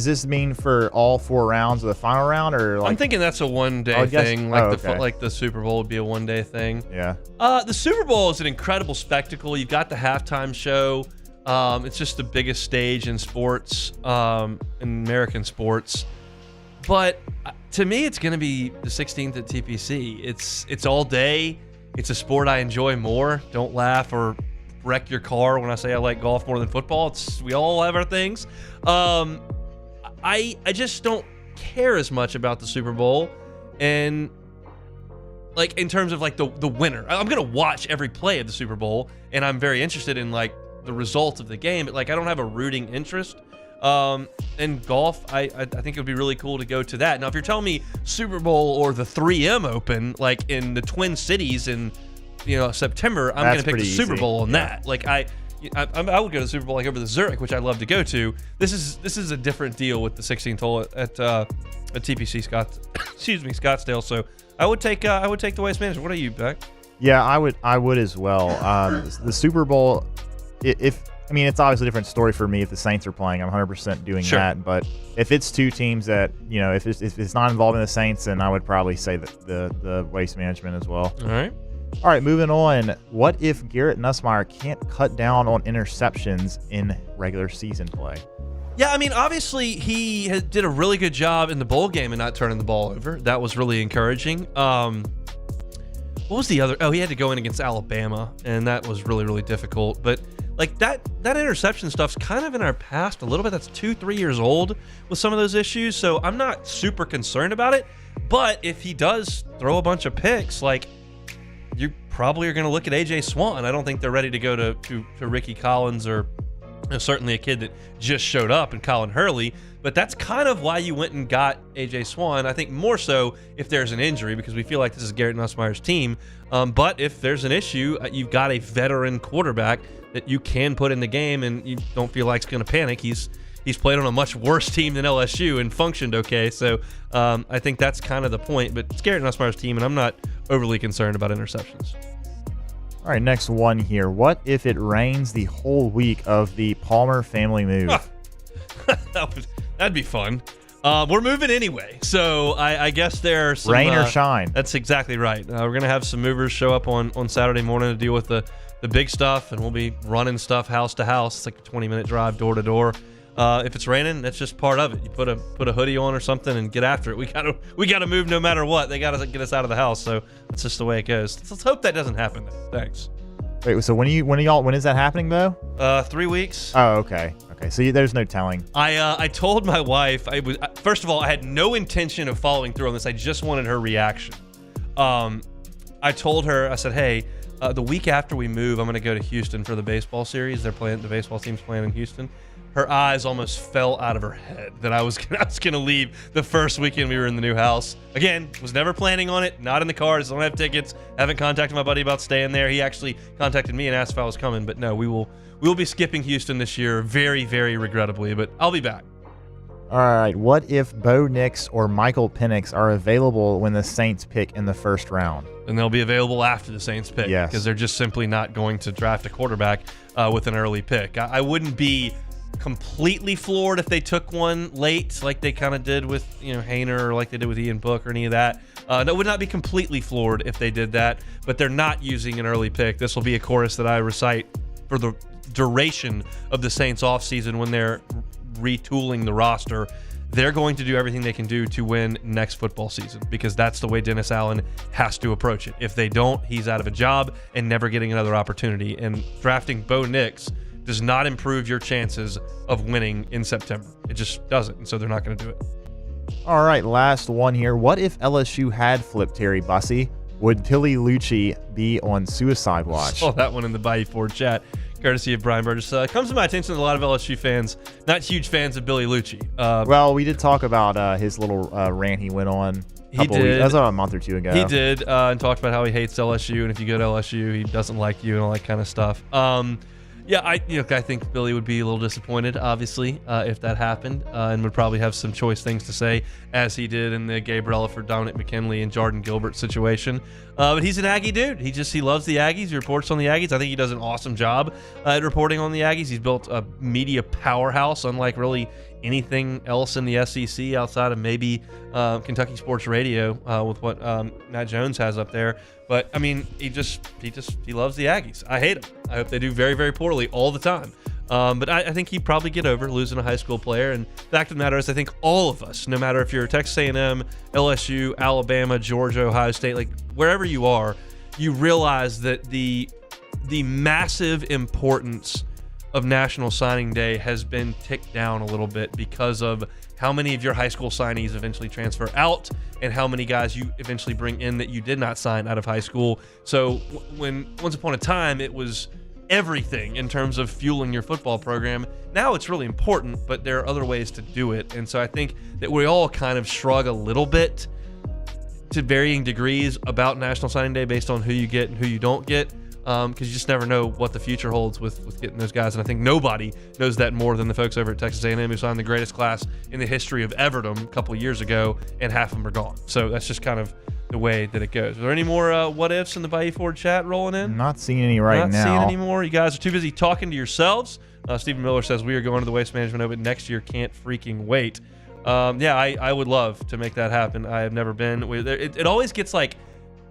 this mean for all 4 rounds of the final round, or like? I'm thinking that's a one-day thing. Okay. Like the Super Bowl would be a one-day thing. Yeah. The Super Bowl is an incredible spectacle. You've got the halftime show. It's just the biggest stage in sports, in American sports. But to me, it's going to be the 16th at TPC. It's all day. It's a sport I enjoy more. Don't laugh or wreck your car when I say I like golf more than football. We all have our things. I just don't care as much about the Super Bowl, and like in terms of like the winner. I'm gonna watch every play of the Super Bowl, and I'm very interested in like the results of the game. But like I don't have a rooting interest. In golf, I think it would be really cool to go to that. Now, if you're telling me Super Bowl or the 3M Open, like in the Twin Cities in September, I'm going to pick the Super Bowl on that. Like I would go to the Super Bowl like over the Zurich, which I'd love to go to. This is a different deal with the 16th hole at TPC Scottsdale. So I would take the Waste Management. What are you, Beck? Yeah, I would as well. The Super Bowl, it's obviously a different story for me if the Saints are playing. I'm 100% doing that. But if it's two teams that, if it's not involving the Saints, then I would probably say that the Waste Management as well. All right, moving on. What if Garrett Nussmeier can't cut down on interceptions in regular season play? Yeah, I mean, obviously he did a really good job in the bowl game and not turning the ball over. That was really encouraging. What was the other? Oh, he had to go in against Alabama, and that was really, really difficult. But like that interception stuff's kind of in our past a little bit. That's 2-3 years old with some of those issues. So I'm not super concerned about it. But if he does throw a bunch of picks, like you probably are going to look at AJ Swann. I don't think they're ready to go to Ricky Collins or certainly a kid that just showed up in Colin Hurley. But that's kind of why you went and got AJ Swann. I think more so if there's an injury, because we feel like this is Garrett Nussmeier's team. But if there's an issue, you've got a veteran quarterback that you can put in the game, and you don't feel like he's going to panic. He's played on a much worse team than LSU and functioned okay. So I think that's kind of the point. But it's Garrett Nussmeier's team, and I'm not overly concerned about interceptions. All right, next one here. What if it rains the whole week of the Palmer family move? That'd be fun. We're moving anyway, so I guess there are some... Rain or shine. That's exactly right. We're going to have some movers show up on Saturday morning to deal with the big stuff, and we'll be running stuff house to house. It's like a 20-minute drive door to door. If it's raining, that's just part of it. You put a hoodie on or something and get after it. We gotta move no matter what. They gotta get us out of the house. So that's just the way it goes. Let's hope that doesn't happen. Thanks. Wait, so when is that happening though? 3 weeks. Oh, okay. So there's no telling. I told my wife, first of all, I had no intention of following through on this. I just wanted her reaction. I told her, I said, hey, the week after we move, I'm gonna go to Houston for the baseball series. The baseball team's playing in Houston. Her eyes almost fell out of her head that I was gonna leave the first weekend we were in the new house. Again, was never planning on it. Not in the cards. Don't have tickets. Haven't contacted my buddy about staying there. He actually contacted me and asked if I was coming. But no, we will be skipping Houston this year, very, very regrettably. But I'll be back. All right. What if Bo Nix or Michael Penix are available when the Saints pick in the first round? And they'll be available after the Saints pick. Yes. Because they're just simply not going to draft a quarterback with an early pick. I wouldn't be completely floored if they took one late, like they kind of did with Hainer, or like they did with Ian Book, or any of that. That would not be completely floored if they did that, but they're not using an early pick. This will be a chorus that I recite for the duration of the Saints offseason when they're retooling the roster. They're going to do everything they can do to win next football season, because that's the way Dennis Allen has to approach it. If they don't, he's out of a job and never getting another opportunity. And drafting Bo Nix does not improve your chances of winning in September. It just doesn't, and so they're not going to do it. All right, last one here. What if LSU had flipped Terry Bussey? Would Billy Lucci be on suicide watch? Saw that one in the Bayou Ford chat, courtesy of Brian Burgess. Comes to my attention that a lot of LSU fans, not huge fans of Billy Lucci. Well, we did talk about his little rant he went on. He did. That was about a month or two ago. He did, and talked about how he hates LSU, and if you go to LSU, he doesn't like you and all that kind of stuff. Yeah, I think Billy would be a little disappointed, obviously, if that happened, and would probably have some choice things to say, as he did in the Gabriella for Dominic McKinley and Jordan Gilbert situation. But he's an Aggie dude. He loves the Aggies. He reports on the Aggies. I think he does an awesome job at reporting on the Aggies. He's built a media powerhouse, unlike really anything else in the SEC outside of maybe Kentucky Sports Radio with what Matt Jones has up there. But I mean, he loves the Aggies. I hate them. I hope they do very, very poorly all the time. But I think he'd probably get over losing a high school player. And the fact of the matter is, I think all of us, no matter if you're Texas A&M, LSU, Alabama, Georgia, Ohio State, like wherever you are, you realize that the massive importance of National Signing Day has been ticked down a little bit because of how many of your high school signees eventually transfer out and how many guys you eventually bring in that you did not sign out of high school. So when once upon a time it was everything in terms of fueling your football program, now it's really important, but there are other ways to do it. And so I think that we all kind of shrug a little bit to varying degrees about National Signing Day based on who you get and who you don't get, because you just never know what the future holds with getting those guys. And I think nobody knows that more than the folks over at Texas A&M who signed the greatest class in the history of Everdom a couple of years ago, and half of them are gone. So that's just kind of the way that it goes. Are there any more what-ifs in the Bayou Ford chat rolling in? Not seeing any right now. Not seeing any more. You guys are too busy talking to yourselves. Stephen Miller says, we are going to the Waste Management Open next year. Can't freaking wait. Yeah, I would love to make that happen. I have never been. It always gets like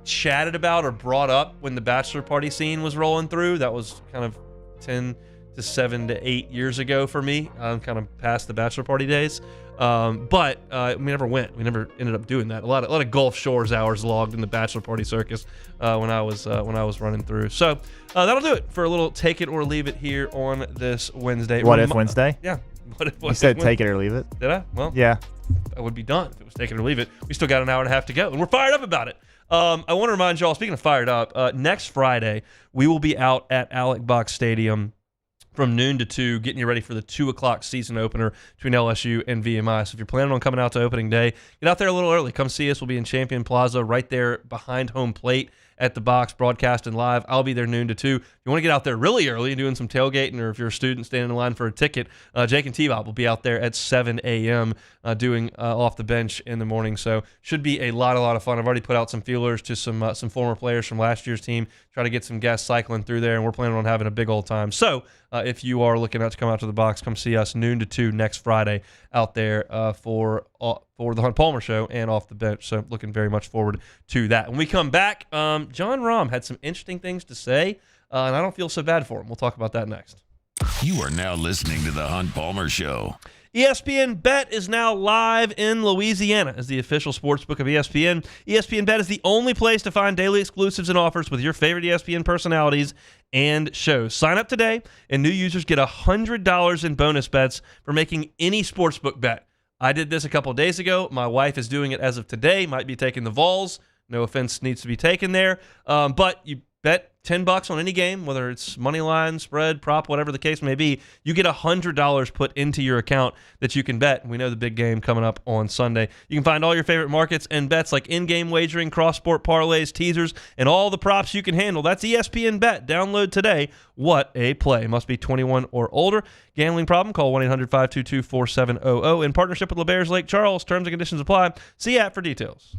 chatted about or brought up when the bachelor party scene was rolling through. That was kind of 10 to 7 to 8 years ago for me. I'm kind of past the bachelor party days. But we never went. We never ended up doing that. A lot of Gulf Shores hours logged in the bachelor party circus when I was running through. So that'll do it for a little take it or leave it here on this Wednesday. What if Wednesday? Yeah. You said take it or leave it. Did I? Well, yeah. I would be done if it was take it or leave it. We still got an hour and a half to go, and we're fired up about it. I want to remind y'all, speaking of fired up, next Friday, we will be out at Alec Box Stadium from noon to 2, getting you ready for the 2 o'clock season opener between LSU and VMI. So if you're planning on coming out to opening day, get out there a little early. Come see us. We'll be in Champion Plaza right there behind home plate at the box, broadcasting live. I'll be there noon to 2. If you want to get out there really early and doing some tailgating, or if you're a student standing in line for a ticket, Jake and T-Bob will be out there at 7 a.m. Doing off the bench in the morning. So should be a lot of fun. I've already put out some feelers to some former players from last year's team, try to get some guests cycling through there, and we're planning on having a big old time. So if you are looking out to come out to the box, come see us noon to 2 next Friday out there for the Hunt Palmer Show and Off the Bench. So looking very much forward to that. When we come back, John Rahm had some interesting things to say, and I don't feel so bad for him. We'll talk about that next. You are now listening to the Hunt Palmer Show. ESPN Bet is now live in Louisiana as the official sportsbook of ESPN. ESPN Bet is the only place to find daily exclusives and offers with your favorite ESPN personalities and shows. Sign up today, and new users get $100 in bonus bets for making any sportsbook bet. I did this a couple of days ago. My wife is doing it as of today. Might be taking the Vols. No offense needs to be taken there. But you bet $10 on any game, whether it's money line, spread, prop, whatever the case may be. You get $100 put into your account that you can bet. We know the big game coming up on Sunday. You can find all your favorite markets and bets like in-game wagering, cross-sport parlays, teasers, and all the props you can handle. That's ESPN Bet. Download today. What a play. Must be 21 or older. Gambling problem? Call 1-800-522-4700. In partnership with LeBears Lake Charles. Terms and conditions apply. See app for details.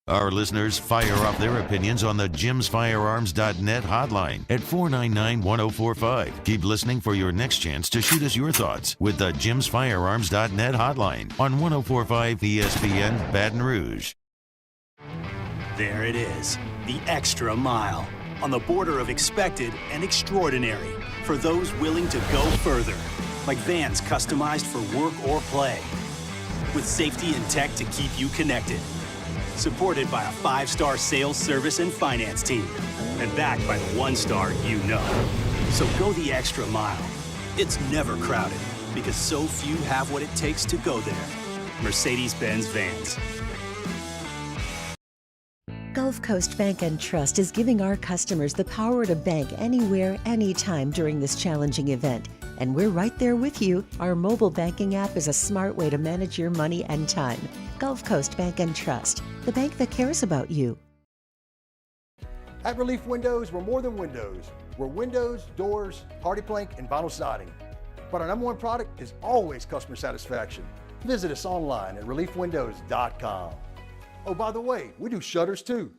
Our listeners fire off their opinions on the jimsfirearms.net hotline at 499-1045. Keep listening for your next chance to shoot us your thoughts with the jimsfirearms.net hotline on 1045 ESPN Baton Rouge. There it is, the extra mile, on the border of expected and extraordinary, for those willing to go further, like vans customized for work or play, with safety and tech to keep you connected. Supported by a 5-star sales, service, and finance team. And backed by the 1-star you know. So go the extra mile. It's never crowded, because so few have what it takes to go there. Mercedes-Benz Vans. Gulf Coast Bank & Trust is giving our customers the power to bank anywhere, anytime during this challenging event. And we're right there with you. Our mobile banking app is a smart way to manage your money and time. Gulf Coast Bank & Trust, the bank that cares about you. At Relief Windows, we're more than windows. We're windows, doors, party plank, and vinyl siding. But our number one product is always customer satisfaction. Visit us online at reliefwindows.com. Oh, by the way, we do shutters too.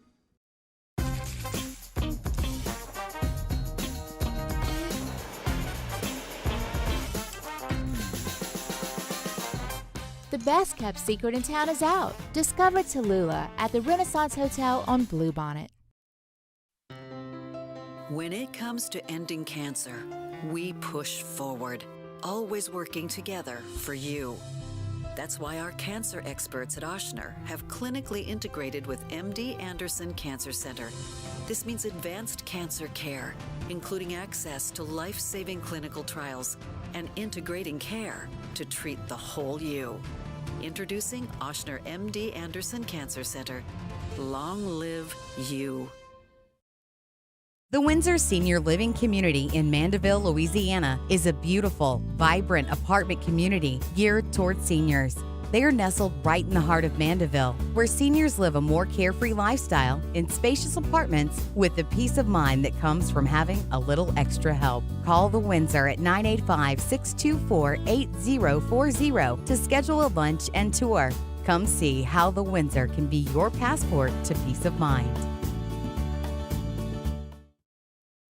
The best kept secret in town is out. Discover Tallulah at the Renaissance Hotel on Bluebonnet. When it comes to ending cancer, we push forward, always working together for you. That's why our cancer experts at Ochsner have clinically integrated with MD Anderson Cancer Center. This means advanced cancer care, including access to life-saving clinical trials and integrating care to treat the whole you. Introducing Ochsner MD Anderson Cancer Center. Long live you. The Windsor Senior Living Community in Mandeville, Louisiana is a beautiful, vibrant apartment community geared toward seniors. They are nestled right in the heart of Mandeville, where seniors live a more carefree lifestyle in spacious apartments with the peace of mind that comes from having a little extra help. Call the Windsor at 985-624-8040 to schedule a lunch and tour. Come see how the Windsor can be your passport to peace of mind.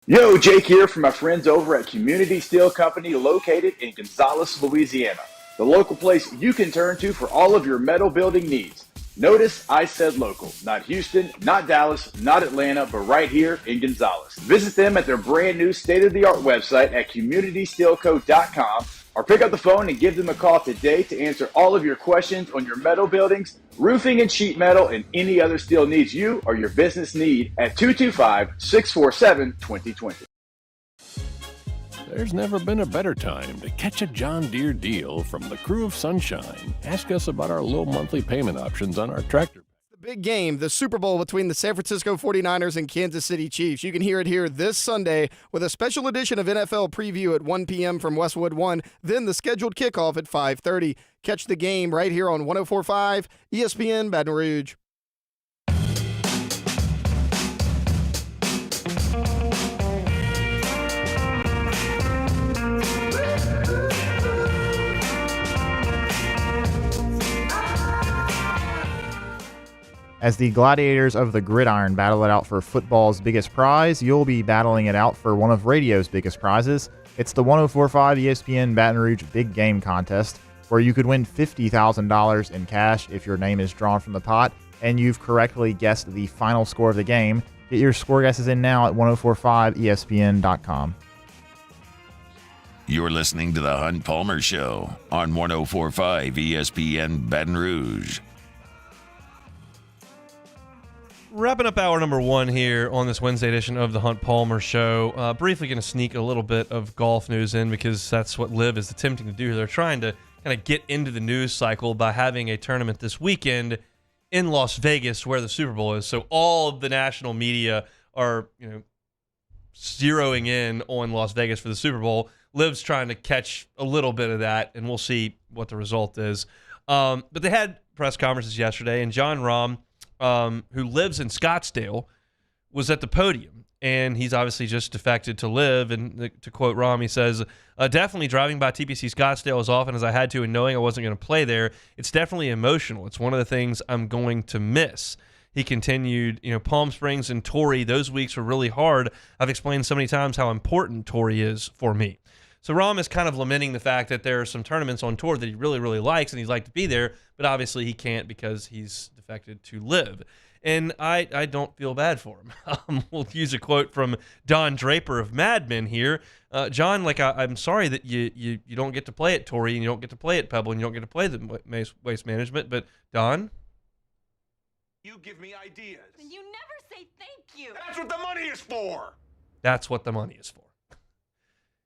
Yo, Jake here from my friends over at Community Steel Company located in Gonzales, Louisiana. The local place you can turn to for all of your metal building needs. Notice I said local, not Houston, not Dallas, not Atlanta, but right here in Gonzales. Visit them at their brand new state-of-the-art website at communitysteelco.com or pick up the phone and give them a call today to answer all of your questions on your metal buildings, roofing and sheet metal, and any other steel needs you or your business need at 225-647-2020. There's never been a better time to catch a John Deere deal from the crew of Sunshine. Ask us about our low monthly payment options on our tractor. The big game, the Super Bowl between the San Francisco 49ers and Kansas City Chiefs. You can hear it here this Sunday with a special edition of NFL Preview at 1 p.m. from Westwood One, then the scheduled kickoff at 5:30. Catch the game right here on 104.5 ESPN Baton Rouge. As the gladiators of the gridiron battle it out for football's biggest prize, you'll be battling it out for one of radio's biggest prizes. It's the 104.5 ESPN Baton Rouge Big Game Contest, where you could win $50,000 in cash if your name is drawn from the pot and you've correctly guessed the final score of the game. Get your score guesses in now at 1045ESPN.com. You're listening to the Hunt Palmer Show on 104.5 ESPN Baton Rouge. Wrapping up hour number one here on this Wednesday edition of the Hunt Palmer Show. Briefly going to sneak a little bit of golf news in because that's what LIV is attempting to do. They're trying to kind of get into the news cycle by having a tournament this weekend in Las Vegas where the Super Bowl is. So all of the national media are, zeroing in on Las Vegas for the Super Bowl. LIV's trying to catch a little bit of that, and we'll see what the result is. But they had press conferences yesterday, and John Rahm, who lives in Scottsdale, was at the podium, and he's obviously just defected to LIV. And to quote Rahm, he says, definitely driving by TPC Scottsdale as often as I had to and knowing I wasn't going to play there, it's definitely emotional. It's one of the things I'm going to miss. He continued, Palm Springs and Torrey, those weeks were really hard. I've explained so many times how important Torrey is for me. So Rahm is kind of lamenting the fact that there are some tournaments on tour that he really, really likes and he'd like to be there, but obviously he can't because he's defected to LIV. And I don't feel bad for him. We'll use a quote from Don Draper of Mad Men here. John, I'm sorry that you don't get to play at Torrey and you don't get to play at Pebble and you don't get to play the Waste Management, but Don? You give me ideas. And you never say thank you. That's what the money is for. That's what the money is for.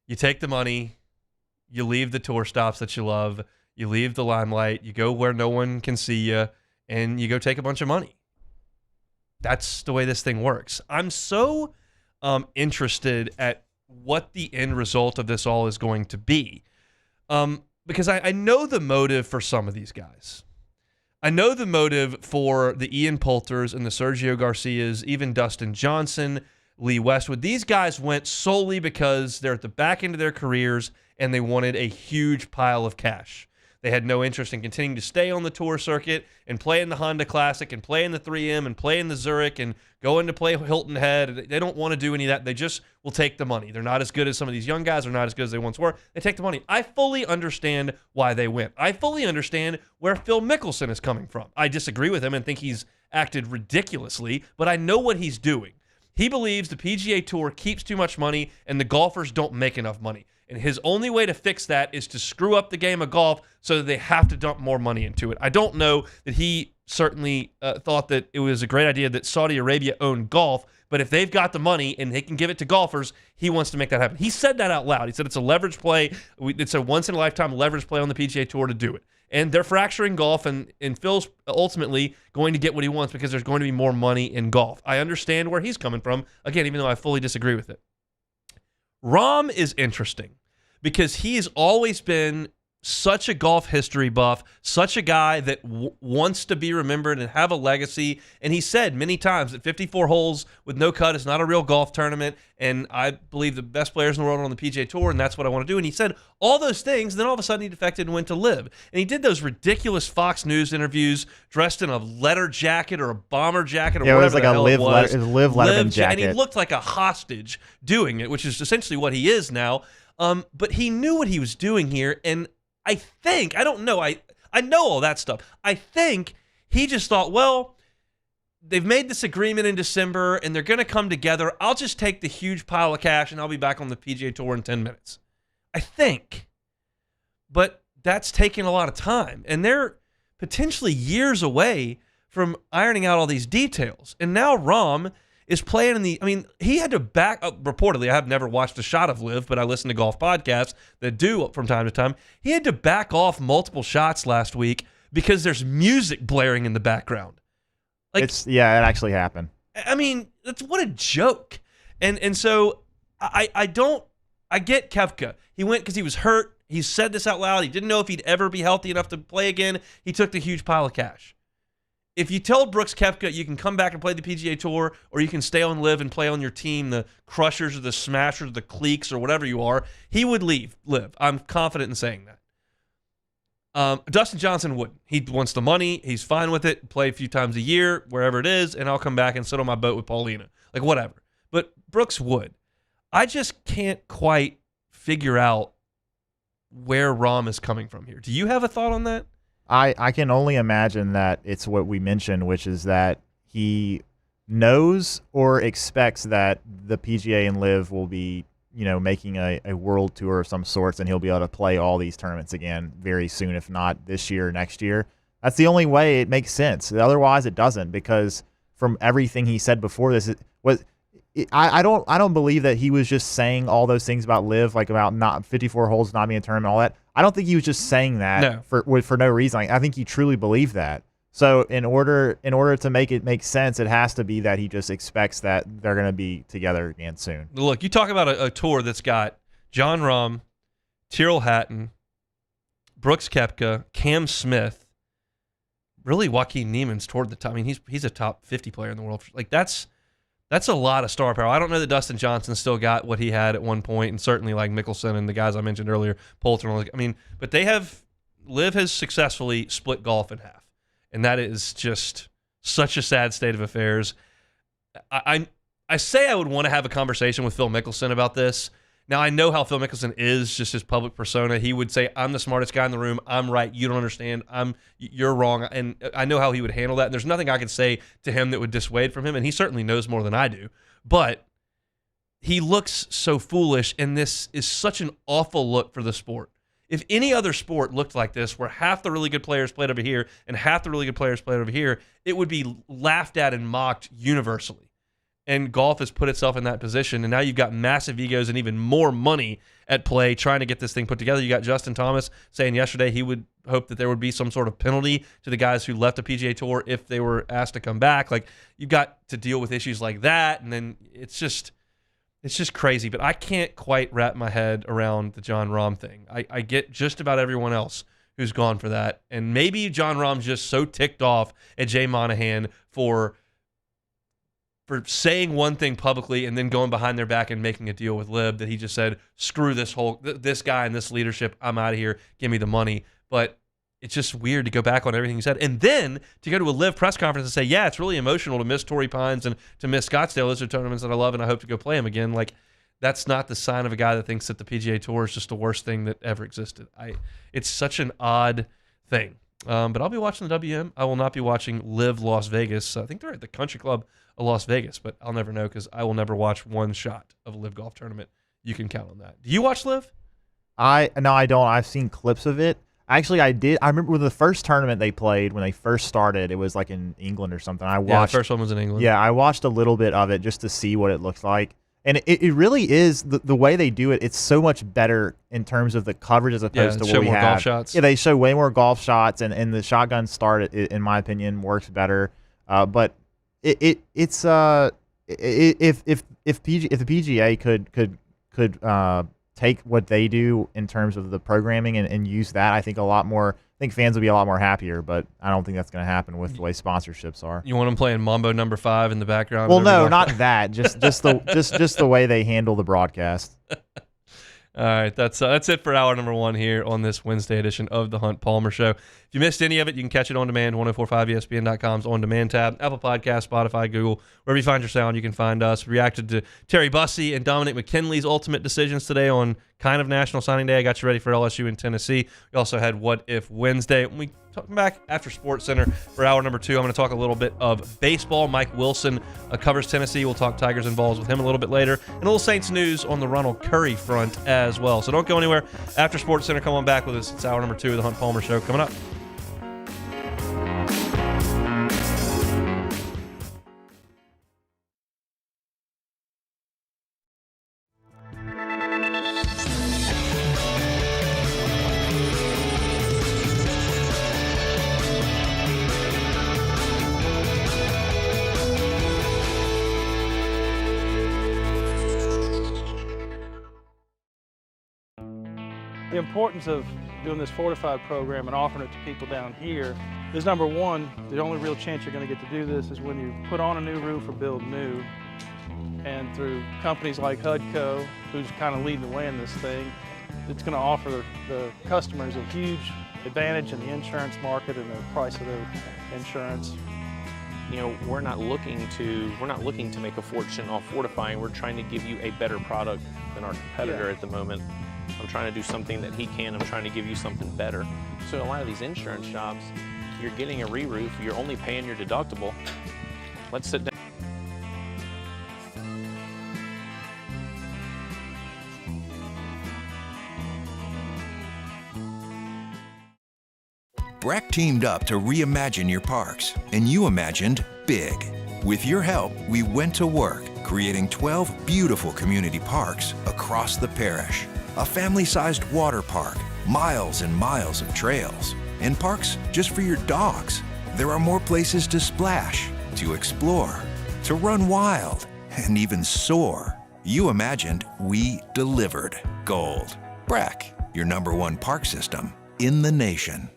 You take the money, you leave the tour stops that you love, you leave the limelight, you go where no one can see you, and you go take a bunch of money. That's the way this thing works. I'm so interested at what the end result of this all is going to be, because I know the motive for some of these guys. I know the motive for the Ian Poulters and the Sergio Garcias, even Dustin Johnson, Lee Westwood. These guys went solely because they're at the back end of their careers and they wanted a huge pile of cash. They had no interest in continuing to stay on the tour circuit and play in the Honda Classic and play in the 3M and play in the Zurich and go in to play Hilton Head. They don't want to do any of that. They just will take the money. They're not as good as some of these young guys. They're not as good as they once were. They take the money. I fully understand why they went. I fully understand where Phil Mickelson is coming from. I disagree with him and think he's acted ridiculously, but I know what he's doing. He believes the PGA Tour keeps too much money and the golfers don't make enough money. And his only way to fix that is to screw up the game of golf so that they have to dump more money into it. I don't know that he certainly thought that it was a great idea that Saudi Arabia owned golf, but if they've got the money and they can give it to golfers, he wants to make that happen. He said that out loud. He said it's a leverage play. It's a once-in-a-lifetime leverage play on the PGA Tour to do it. And they're fracturing golf, and Phil's ultimately going to get what he wants because there's going to be more money in golf. I understand where he's coming from, again, even though I fully disagree with it. Rahm is interesting because he has always been such a golf history buff, such a guy that wants to be remembered and have a legacy. And he said many times that 54 holes with no cut is not a real golf tournament. And I believe the best players in the world are on the PGA Tour, and that's what I want to do. And he said all those things, then all of a sudden he defected and went to LIV. And he did those ridiculous Fox News interviews dressed in a leather jacket or a bomber jacket or whatever it was like the hell it was. It was a LIV Letterman jacket. And he looked like a hostage doing it, which is essentially what he is now. But he knew what he was doing here, and I think, I don't know, I know all that stuff. I think he just thought, well, they've made this agreement in December, and they're going to come together. I'll just take the huge pile of cash, and I'll be back on the PGA Tour in 10 minutes. I think. But that's taking a lot of time, and they're potentially years away from ironing out all these details. And now Rahm is playing in the, I mean, he had to back up, reportedly, I have never watched a shot of LIV, but I listen to golf podcasts that do from time to time. He had to back off multiple shots last week because there's music blaring in the background. Like, it actually happened. I mean, what a joke. And so I get Koepka. He went because he was hurt. He said this out loud. He didn't know if he'd ever be healthy enough to play again. He took the huge pile of cash. If you told Brooks Koepka you can come back and play the PGA Tour, or you can stay on LIV and play on your team, the Crushers or the Smashers, the Cliques or whatever you are, he would leave LIV. I'm confident in saying that. Dustin Johnson wouldn't. He wants the money. He's fine with it. Play a few times a year, wherever it is, and I'll come back and sit on my boat with Paulina. Like, whatever. But Brooks would. I just can't quite figure out where Rahm is coming from here. Do you have a thought on that? I can only imagine that it's what we mentioned, which is that he knows or expects that the PGA and LIV will be, making a world tour of some sorts, and he'll be able to play all these tournaments again very soon, if not this year or next year. That's the only way it makes sense. Otherwise, it doesn't, because from everything he said before this, I don't believe that he was just saying all those things about LIV, like about not 54 holes not being a tournament, all that. I don't think he was just saying that for no reason. I think he truly believed that. So in order to make it make sense, it has to be that he just expects that they're going to be together again soon. Look, you talk about a tour that's got Jon Rahm, Tyrrell Hatton, Brooks Koepka, Cam Smith, really Joaquin Neiman's toward the top. I mean, he's a top 50 player in the world. Like, that's a lot of star power. I don't know that Dustin Johnson still got what he had at one point, and certainly like Mickelson and the guys I mentioned earlier, Poulter. I mean, but LIV has successfully split golf in half, and that is just such a sad state of affairs. I say I would want to have a conversation with Phil Mickelson about this. Now, I know how Phil Mickelson is, just his public persona. He would say, I'm the smartest guy in the room. I'm right. You don't understand. You're wrong. And I know how he would handle that. And there's nothing I could say to him that would dissuade from him. And he certainly knows more than I do. But he looks so foolish, and this is such an awful look for the sport. If any other sport looked like this, where half the really good players played over here and half the really good players played over here, it would be laughed at and mocked universally. And golf has put itself in that position, and now you've got massive egos and even more money at play trying to get this thing put together. You got Justin Thomas saying yesterday he would hope that there would be some sort of penalty to the guys who left the PGA Tour if they were asked to come back. Like, you've got to deal with issues like that, and then it's just crazy. But I can't quite wrap my head around the Jon Rahm thing. I get just about everyone else who's gone for that, and maybe Jon Rahm's just so ticked off at Jay Monahan for saying one thing publicly and then going behind their back and making a deal with LIV that he just said, screw this guy and this leadership, I'm out of here, give me the money. But it's just weird to go back on everything he said. And then to go to a LIV press conference and say, yeah, it's really emotional to miss Torrey Pines and to miss Scottsdale. Those are tournaments that I love and I hope to go play them again. Like, that's not the sign of a guy that thinks that the PGA Tour is just the worst thing that ever existed. It's such an odd thing. But I'll be watching the WM. I will not be watching LIV Las Vegas. I think they're at the Country Club of Las Vegas, but I'll never know because I will never watch one shot of a LIV golf tournament. You can count on that. Do you watch LIV? I don't. I've seen clips of it. Actually, I did. I remember with the first tournament they played when they first started. It was like in England or something. I watched. The first one was in England. Yeah, I watched a little bit of it just to see what it looks like. And it really is the way they do it. It's so much better in terms of the coverage as opposed to what we have. Show more golf shots. Yeah, they show way more golf shots, and the shotgun start, in my opinion, works better. But if the PGA could take what they do in terms of the programming and use that, I think fans will be a lot more happier, but I don't think that's going to happen with the way sponsorships are. You want them playing Mambo number 5 in the background? Well, no, not that. Just the way they handle the broadcast. All right, that's it for hour number 1 here on this Wednesday edition of the Hunt Palmer Show. If you missed any of it, you can catch it on demand, 1045ESPN.com's on demand tab, Apple Podcasts, Spotify, Google, wherever you find your sound, you can find us. We reacted to Terry Bussey and Dominic McKinley's ultimate decisions today on kind of National Signing Day. I got you ready for LSU in Tennessee. We also had What If Wednesday. When we come back after Sports Center for hour number 2, I'm going to talk a little bit of baseball. Mike Wilson covers Tennessee. We'll talk Tigers and Vols with him a little bit later. And a little Saints news on the Ronald Curry front as well. So don't go anywhere. After Sports Center, come on back with us. It's hour number 2 of the Hunt Palmer Show coming up. The importance of doing this fortified program and offering it to people down here is, number one, the only real chance you're going to get to do this is when you put on a new roof or build new. And through companies like HUDCO, who's kind of leading the way in this thing, it's going to offer the customers a huge advantage in the insurance market and the price of their insurance. You know, we're not looking to make a fortune off fortifying. We're trying to give you a better product than our competitor at the moment. I'm trying to do something that he can. I'm trying to give you something better. So a lot of these insurance shops, you're getting a re-roof, you're only paying your deductible. Let's sit down. Breck teamed up to reimagine your parks, and you imagined big. With your help, we went to work, creating 12 beautiful community parks across the parish. A family-sized water park, miles and miles of trails, and parks just for your dogs. There are more places to splash, to explore, to run wild, and even soar. You imagined, we delivered. Gold. Breck, your #1 park system in the nation.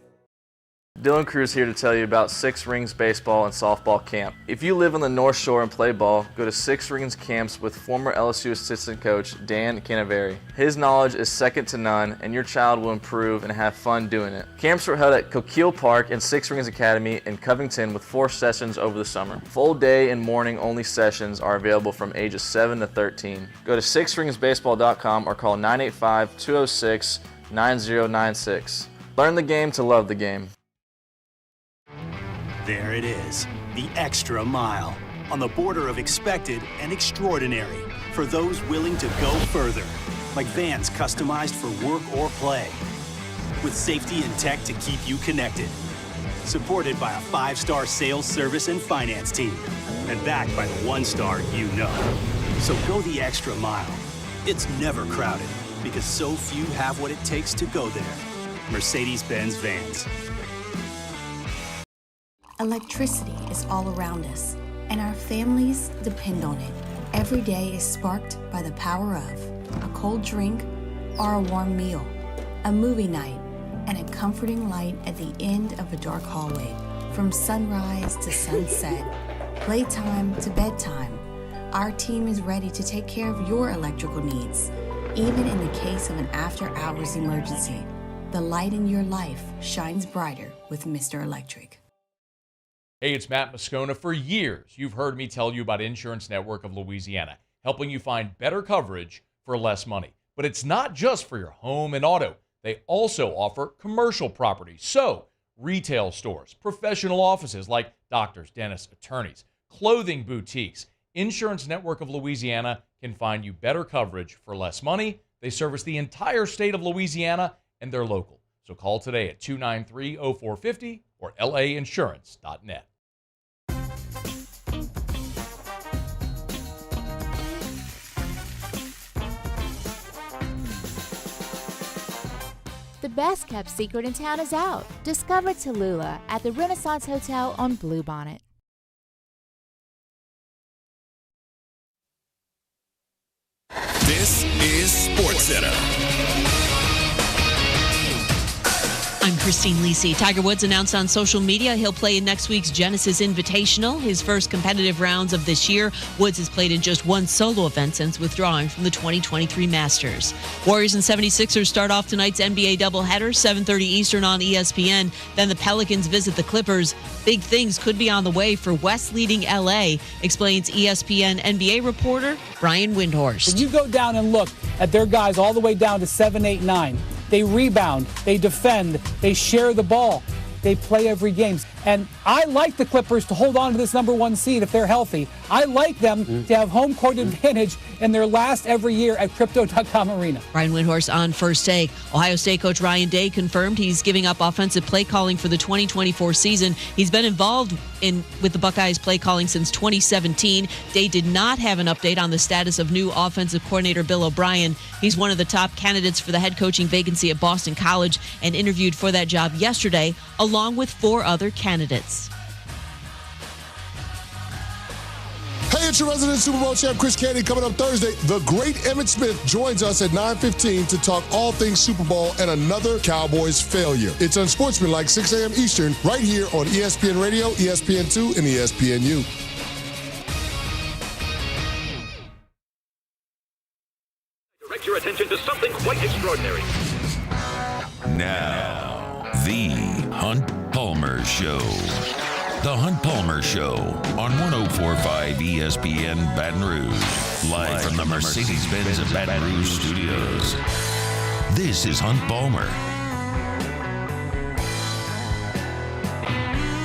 Dylan Cruz here to tell you about Six Rings Baseball and Softball Camp. If you live on the North Shore and play ball, go to Six Rings Camps with former LSU assistant coach Dan Canaveri. His knowledge is second to none, and your child will improve and have fun doing it. Camps were held at Coquille Park and Six Rings Academy in Covington with 4 sessions over the summer. Full day and morning only sessions are available from ages 7 to 13. Go to sixringsbaseball.com or call 985-206-9096. Learn the game to love the game. There it is, the extra mile, on the border of expected and extraordinary for those willing to go further, like vans customized for work or play, with safety and tech to keep you connected, supported by a 5-star sales, service, and finance team, and backed by the 1-star you know. So go the extra mile. It's never crowded, because so few have what it takes to go there. Mercedes-Benz Vans. Electricity is all around us, and our families depend on it. Every day is sparked by the power of a cold drink or a warm meal, a movie night, and a comforting light at the end of a dark hallway. From sunrise to sunset, playtime to bedtime, our team is ready to take care of your electrical needs, even in the case of an after-hours emergency. The light in your life shines brighter with Mr. Electric. Hey, it's Matt Moscona. For years, you've heard me tell you about Insurance Network of Louisiana, helping you find better coverage for less money. But it's not just for your home and auto. They also offer commercial property. So, retail stores, professional offices like doctors, dentists, attorneys, clothing boutiques. Insurance Network of Louisiana can find you better coverage for less money. They service the entire state of Louisiana, and they're local. So call today at 293-0450 or lainsurance.net. The best kept secret in town is out. Discover Tallulah at the Renaissance Hotel on Bluebonnet. This is SportsCenter. I'm Christine Lisi. Tiger Woods announced on social media he'll play in next week's Genesis Invitational, his first competitive rounds of this year. Woods has played in just one solo event since withdrawing from the 2023 Masters. Warriors and 76ers start off tonight's NBA doubleheader, 7:30 Eastern on ESPN. Then the Pelicans visit the Clippers. Big things could be on the way for West leading LA, explains ESPN NBA reporter Brian Windhorst. When you go down and look at their guys all the way down to 7, 8, 9, they rebound, they defend, they share the ball, they play every game. And I like the Clippers to hold on to this number 1 seed if they're healthy. I like them to have home court advantage in their last every year at Crypto.com Arena. Brian Windhorst on First Take. Ohio State coach Ryan Day confirmed he's giving up offensive play calling for the 2024 season. He's been involved with the Buckeyes play calling since 2017. Day did not have an update on the status of new offensive coordinator Bill O'Brien. He's one of the top candidates for the head coaching vacancy at Boston College and interviewed for that job yesterday, along with 4 other candidates. Hey, it's your resident Super Bowl champ, Chris Candy. Coming up Thursday, the great Emmitt Smith joins us at 9:15 to talk all things Super Bowl and another Cowboys failure. It's Unsportsmanlike, 6 a.m. Eastern, right here on ESPN Radio, ESPN2, and ESPNU. Direct your attention to something quite extraordinary. Now, the Hunt Palmer Show. The Hunt Palmer Show on 104.5 ESPN Baton Rouge. Live from the Mercedes-Benz of Baton Rouge studios. This is Hunt Palmer.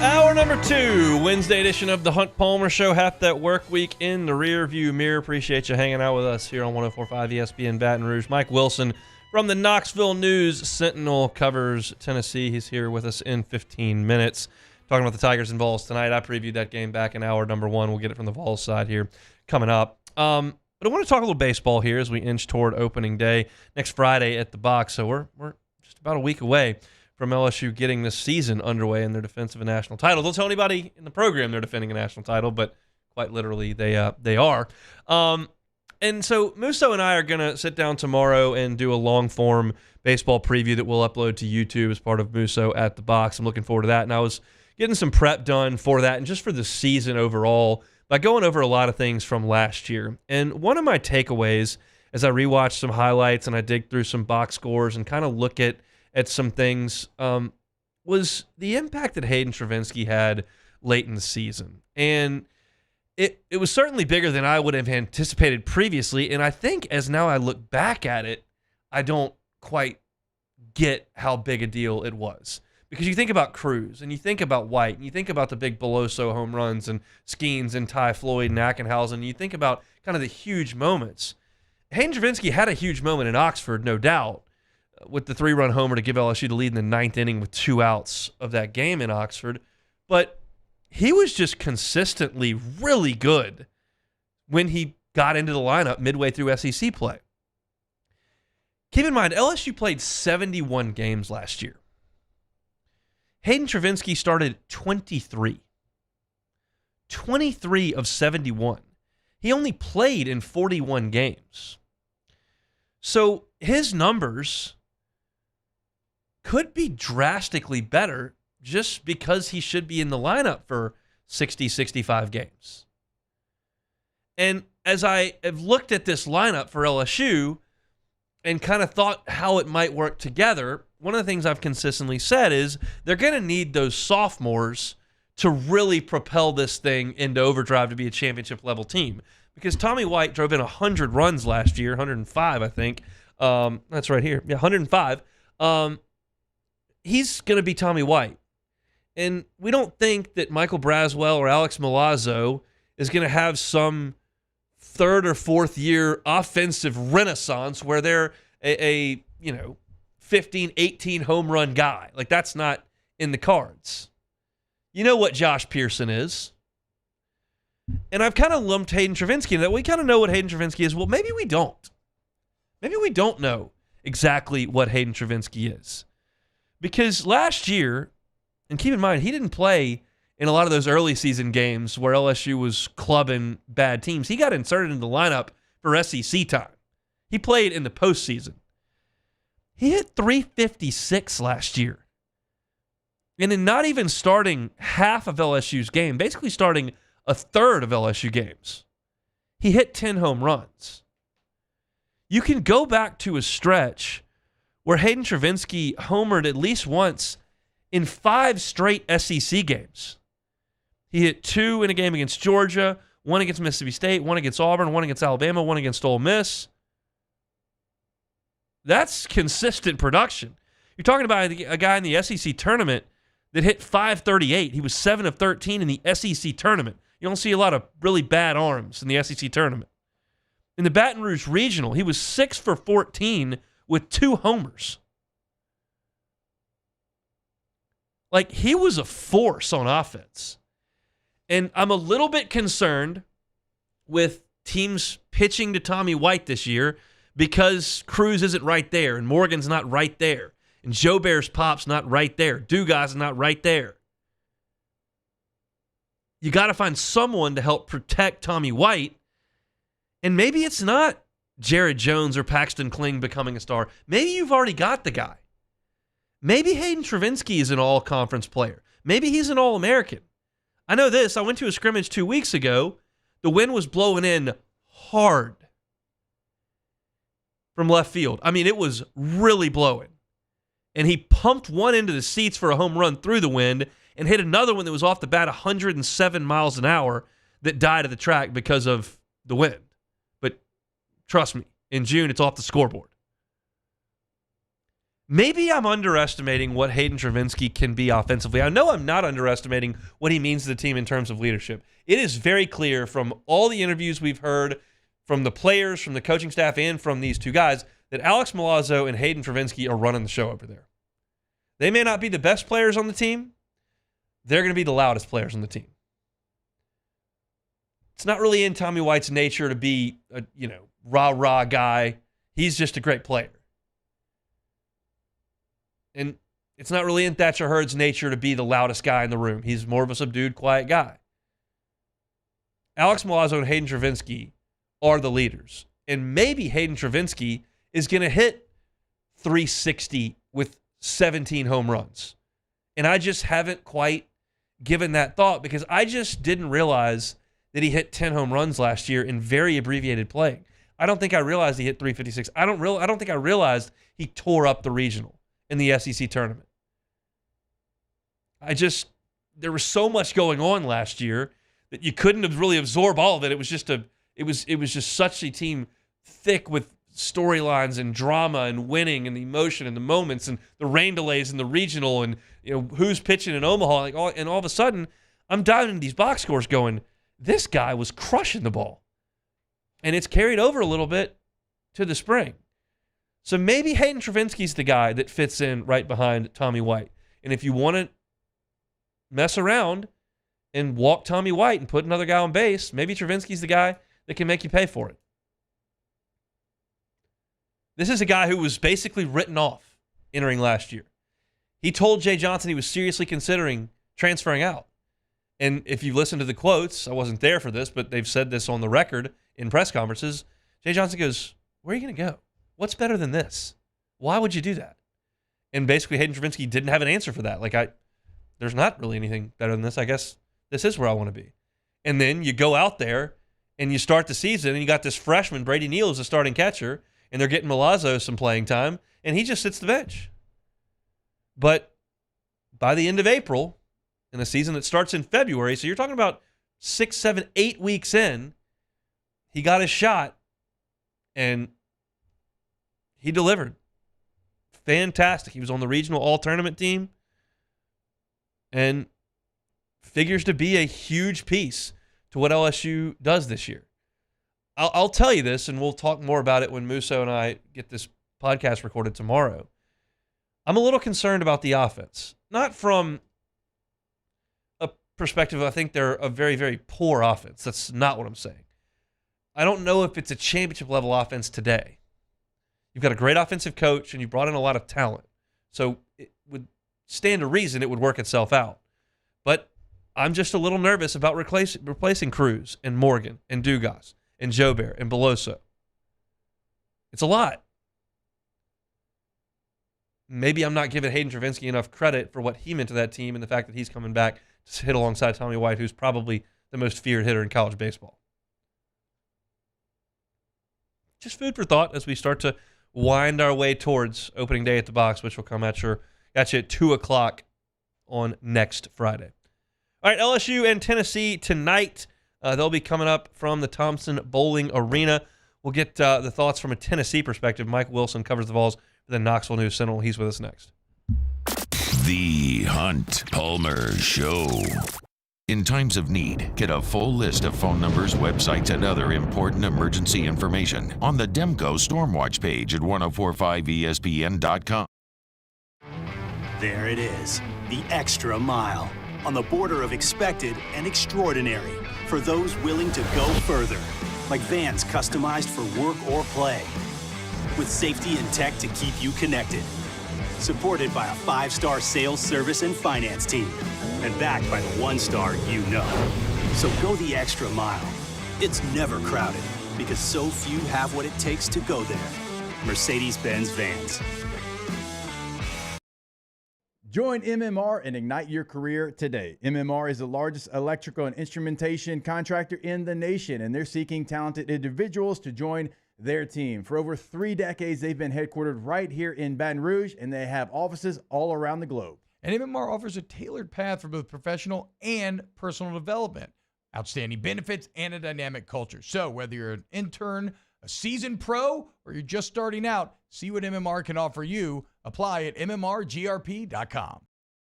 Hour number 2, Wednesday edition of the Hunt Palmer Show. Half that work week in the rear view mirror. Appreciate you hanging out with us here on 104.5 ESPN Baton Rouge. Mike Wilson from the Knoxville News Sentinel covers Tennessee. He's here with us in 15 minutes. Talking about the Tigers and Vols tonight. I previewed that game back in hour number 1. We'll get it from the Vols side here coming up. But I want to talk a little baseball here as we inch toward opening day next Friday at the Box. So we're just about a week away from LSU getting this season underway in their defense of a national title. Don't tell anybody in the program they're defending a national title, but quite literally they are. And so Musso and I are going to sit down tomorrow and do a long-form baseball preview that we'll upload to YouTube as part of Musso at the Box. I'm looking forward to that. And I was getting some prep done for that and just for the season overall by going over a lot of things from last year. And one of my takeaways as I rewatched some highlights and I dig through some box scores and kind of look at some things was the impact that Hayden Travinski had late in the season. And it was certainly bigger than I would have anticipated previously. And I think as now I look back at it, I don't quite get how big a deal it was. Because you think about Cruz, and you think about White, and you think about the big Beloso home runs, and Skeens, and Ty Floyd, and Ackenhausen, and you think about kind of the huge moments. Hayden Travinski had a huge moment in Oxford, no doubt, with the 3-run homer to give LSU the lead in the 9th inning with 2 outs of that game in Oxford. But he was just consistently really good when he got into the lineup midway through SEC play. Keep in mind, LSU played 71 games last year. Hayden Travinski started 23. 23 of 71. He only played in 41 games. So his numbers could be drastically better just because he should be in the lineup for 60, 65 games. And as I have looked at this lineup for LSU and kind of thought how it might work together, one of the things I've consistently said is they're going to need those sophomores to really propel this thing into overdrive to be a championship-level team. Because Tommy White drove in 100 runs last year, 105, I think. That's right here. Yeah, 105. He's going to be Tommy White. And we don't think that Michael Braswell or Alex Milazzo is going to have some 3rd or 4th year offensive renaissance where they're a 15, 18 home run guy. Like, that's not in the cards. You know what Josh Pearson is. And I've kind of lumped Hayden Travinski in that. We kind of know what Hayden Travinski is. Well, maybe we don't. Maybe we don't know exactly what Hayden Travinski is. Because last year, and keep in mind, he didn't play in a lot of those early season games where LSU was clubbing bad teams. He got inserted into the lineup for SEC time. He played in the postseason. He hit .356 last year. And in not even starting half of LSU's game, basically starting a third of LSU games, he hit 10 home runs. You can go back to a stretch where Hayden Travinski homered at least once in 5 straight SEC games. He hit 2 in a game against Georgia, 1 against Mississippi State, 1 against Auburn, 1 against Alabama, 1 against Ole Miss. That's consistent production. You're talking about a guy in the SEC tournament that hit .538. He was 7 of 13 in the SEC tournament. You don't see a lot of really bad arms in the SEC tournament. In the Baton Rouge Regional, he was 6 for 14 with 2 homers. Like, he was a force on offense. And I'm a little bit concerned with teams pitching to Tommy White this year because Cruz isn't right there and Morgan's not right there and Joe Bear's pop's not right there. Dugas is not right there. You got to find someone to help protect Tommy White. And maybe it's not Jared Jones or Paxton Kling becoming a star. Maybe you've already got the guy. Maybe Hayden Travinski is an all-conference player. Maybe he's an All-American. I know this. I went to a scrimmage 2 weeks ago. The wind was blowing in hard from left field. I mean, it was really blowing. And he pumped one into the seats for a home run through the wind and hit another one that was off the bat 107 miles an hour that died at the track because of the wind. But trust me, in June, it's off the scoreboard. Maybe I'm underestimating what Hayden Travinski can be offensively. I know I'm not underestimating what he means to the team in terms of leadership. It is very clear from all the interviews we've heard from the players, from the coaching staff, and from these two guys that Alex Milazzo and Hayden Travinski are running the show over there. They may not be the best players on the team. They're going to be the loudest players on the team. It's not really in Tommy White's nature to be a, rah-rah guy. He's just a great player. And it's not really in Thatcher Hurd's nature to be the loudest guy in the room. He's more of a subdued, quiet guy. Alex Milazzo and Hayden Travinski are the leaders. And maybe Hayden Travinski is going to hit .360 with 17 home runs. And I just haven't quite given that thought because I just didn't realize that he hit 10 home runs last year in very abbreviated playing. I don't think I realized he hit .356. I don't think I realized he tore up the regional in the SEC tournament. There was so much going on last year that you couldn't have really absorb all of it. It was just such a team thick with storylines and drama and winning and the emotion and the moments and the rain delays in the regional and who's pitching in Omaha and all of a sudden I'm diving into these box scores going, this guy was crushing the ball. And it's carried over a little bit to the spring. So maybe Hayden Travinski's the guy that fits in right behind Tommy White. And if you want to mess around and walk Tommy White and put another guy on base, maybe Travinski's the guy that can make you pay for it. This is a guy who was basically written off entering last year. He told Jay Johnson he was seriously considering transferring out. And if you listen to the quotes, I wasn't there for this, but they've said this on the record in press conferences. Jay Johnson goes, where are you going to go? What's better than this? Why would you do that? And basically Hayden Travinski didn't have an answer for that. There's not really anything better than this. I guess this is where I want to be. And then you go out there and you start the season and you got this freshman, Brady Neal, as a starting catcher, and they're getting Milazzo some playing time, and he just sits the bench. But by the end of April, in a season that starts in February, so you're talking about 6, 7, 8 weeks in, he got his shot, and he delivered. Fantastic. He was on the regional all-tournament team and figures to be a huge piece to what LSU does this year. I'll tell you this, and we'll talk more about it when Musso and I get this podcast recorded tomorrow. I'm a little concerned about the offense. Not from a perspective, I think they're a very, very poor offense. That's not what I'm saying. I don't know if it's a championship-level offense today. You've got a great offensive coach, and you brought in a lot of talent. So it would stand to reason it would work itself out. But I'm just a little nervous about replacing Cruz and Morgan and Dugas and Jobert and Beloso. It's a lot. Maybe I'm not giving Hayden Travinski enough credit for what he meant to that team and the fact that he's coming back to hit alongside Tommy White, who's probably the most feared hitter in college baseball. Just food for thought as we start to wind our way towards opening day at the box, which will come at you at 2 o'clock on next Friday. All right, LSU and Tennessee tonight. They'll be coming up from the Thompson Bowling Arena. We'll get the thoughts from a Tennessee perspective. Mike Wilson covers the Vols for the Knoxville News Sentinel. He's with us next. The Hunt Palmer Show. In times of need, get a full list of phone numbers, websites, and other important emergency information on the Demco Stormwatch page at 1045ESPN.com. There it is, the extra mile. On the border of expected and extraordinary for those willing to go further. Like vans customized for work or play. With safety and tech to keep you connected. Supported by a 5-star sales, service, and finance team. And backed by the 1-star you know. So go the extra mile. It's never crowded because so few have what it takes to go there. Mercedes-Benz Vans. Join MMR and ignite your career today. MMR is the largest electrical and instrumentation contractor in the nation, and they're seeking talented individuals to join their team. For over 3 decades, they've been headquartered right here in Baton Rouge, and they have offices all around the globe. And MMR offers a tailored path for both professional and personal development, outstanding benefits, and a dynamic culture. So whether you're an intern, a seasoned pro, or you're just starting out, see what MMR can offer you. Apply at mmrgrp.com.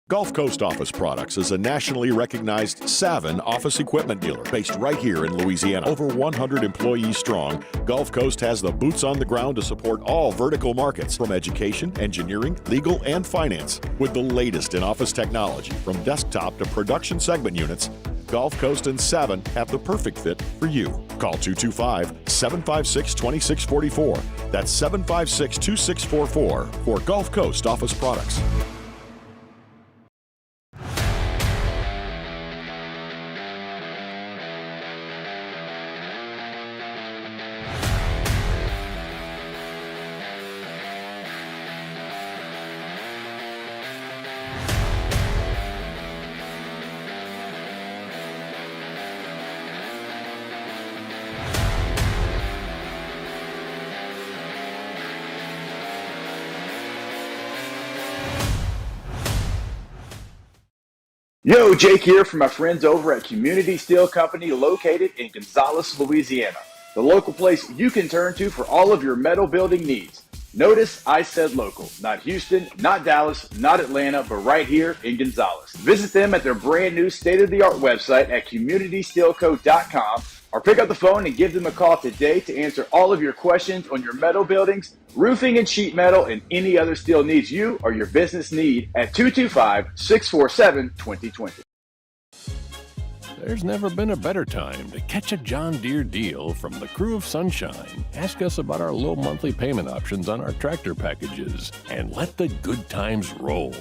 Gulf Coast Office Products is a nationally recognized Savin office equipment dealer based right here in Louisiana. Over 100 employees strong, Gulf Coast has the boots on the ground to support all vertical markets from education, engineering, legal, and finance. With the latest in office technology from desktop to production segment units, Gulf Coast and Savin have the perfect fit for you. Call 225-756-2644. That's 756-2644 for Gulf Coast Office Products. Yo, Jake here from my friends over at Community Steel Company located in Gonzales, Louisiana. The local place you can turn to for all of your metal building needs. Notice I said local, not Houston, not Dallas, not Atlanta, but right here in Gonzales. Visit them at their brand new state-of-the-art website at communitysteelco.com or pick up the phone and give them a call today to answer all of your questions on your metal buildings, roofing and sheet metal, and any other steel needs you or your business need at 225-647-2020. There's never been a better time to catch a John Deere deal from the crew of Sunshine. Ask us about our low monthly payment options on our tractor packages and let the good times roll.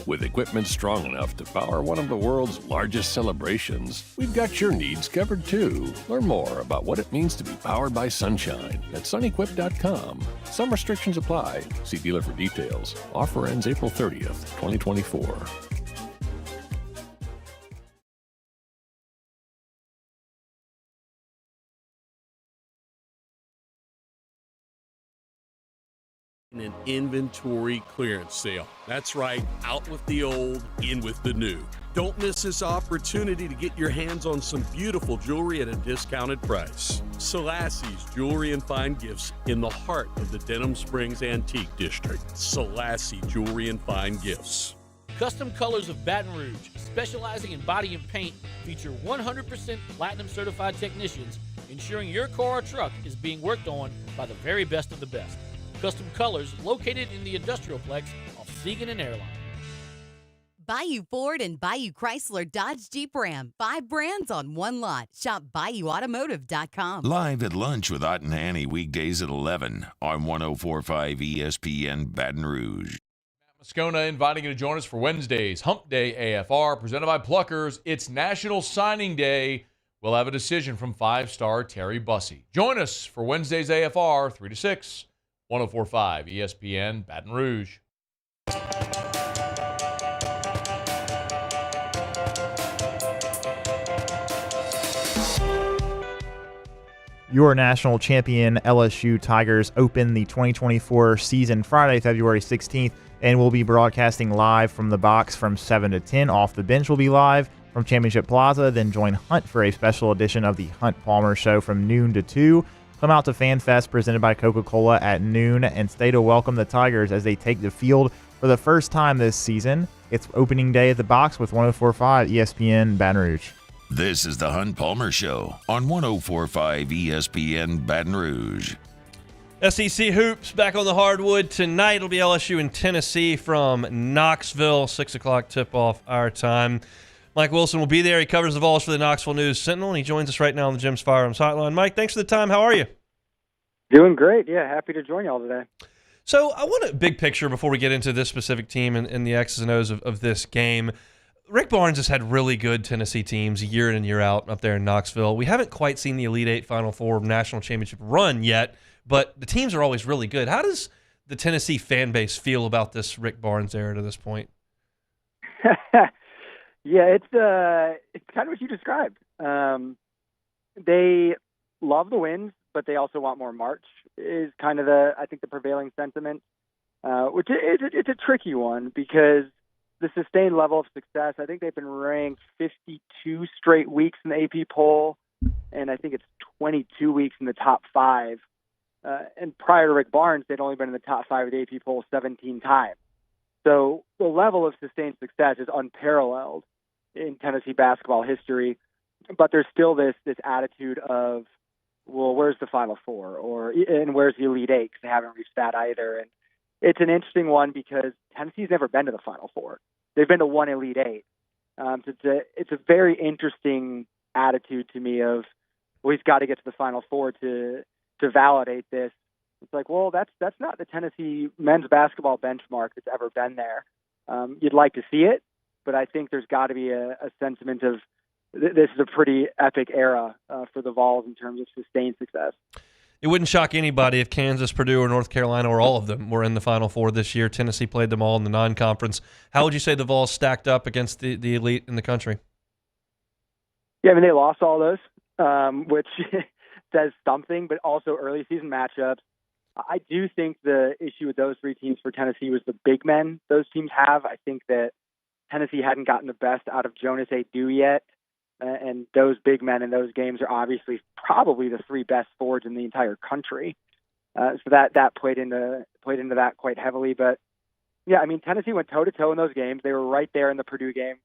With equipment strong enough to power one of the world's largest celebrations, we've got your needs covered too. Learn more about what it means to be powered by Sunshine at sunequip.com. Some restrictions apply. See dealer for details. Offer ends April 30th, 2024. An inventory clearance sale. That's right, out with the old, in with the new. Don't miss this opportunity to get your hands on some beautiful jewelry at a discounted price. Selassie's Jewelry and Fine Gifts in the heart of the Denham Springs Antique District. Selassie Jewelry and Fine Gifts. Custom Colors of Baton Rouge, specializing in body and paint, feature 100% platinum certified technicians, ensuring your car or truck is being worked on by the very best of the best. Custom Colors, located in the Industrial Plex off Siegen and Airline. Bayou Ford and Bayou Chrysler Dodge Jeep Ram. 5 brands on one lot. Shop BayouAutomotive.com. Live at lunch with Ott and Annie weekdays at 11 on 104.5 ESPN Baton Rouge. Moscona inviting you to join us for Wednesday's Hump Day AFR, presented by Pluckers. It's National Signing Day. We'll have a decision from 5-star Terry Bussey. Join us for Wednesday's AFR, 3 to 6, 104.5 ESPN Baton Rouge. Your national champion LSU Tigers open the 2024 season Friday, February 16th, and we'll be broadcasting live from the box from 7 to 10. Off the Bench will be live from Championship Plaza. Then join Hunt for a special edition of the Hunt Palmer Show from noon to 2. Come out to Fan Fest presented by Coca-Cola at noon and stay to welcome the Tigers as they take the field for the first time this season. It's opening day at the box with 104.5 ESPN Baton Rouge. This is the Hunt Palmer Show on 104.5 ESPN Baton Rouge. SEC Hoops back on the hardwood tonight. It'll be LSU and Tennessee from Knoxville, 6 o'clock tip-off our time. Mike Wilson will be there. He covers the Vols for the Knoxville News Sentinel, and he joins us right now on the Jim's Firearms Hotline. Mike, thanks for the time. How are you? Doing great. Yeah, happy to join y'all today. So I want a big picture before we get into this specific team and the X's and O's of this game. Rick Barnes has had really good Tennessee teams year in and year out up there in Knoxville. We haven't quite seen the Elite Eight, Final Four, National Championship run yet, but the teams are always really good. How does the Tennessee fan base feel about this Rick Barnes era to this point? Yeah, it's kind of what you described. They love the wins, but they also want more March is kind of the prevailing sentiment, which it's a tricky one because the sustained level of success, I think they've been ranked 52 straight weeks in the AP poll, and I think it's 22 weeks in the top 5. And prior to Rick Barnes, they'd only been in the top 5 of the AP poll 17 times. So the level of sustained success is unparalleled in Tennessee basketball history, but there's still this attitude of, well, where's the Final Four, and where's the Elite Eight? Because they haven't reached that either. And it's an interesting one because Tennessee's never been to the Final Four. They've been to one Elite Eight. So it's a very interesting attitude to me of, well, he's got to get to the Final Four to validate this. It's like, well, that's not the Tennessee men's basketball benchmark that's ever been there. You'd like to see it, but I think there's got to be a sentiment of this is a pretty epic era for the Vols in terms of sustained success. It wouldn't shock anybody if Kansas, Purdue, or North Carolina, or all of them, were in the Final Four this year. Tennessee played them all in the non-conference. How would you say the Vols stacked up against the elite in the country? Yeah, I mean, they lost all those, which says something, but also early season matchups. I do think the issue with those 3 teams for Tennessee was the big men those teams have. I think that Tennessee hadn't gotten the best out of Jonas Adu yet. And those big men in those games are obviously probably the 3 best forwards in the entire country. So that played into that quite heavily. But yeah, I mean, Tennessee went toe to toe in those games. They were right there in the Purdue game,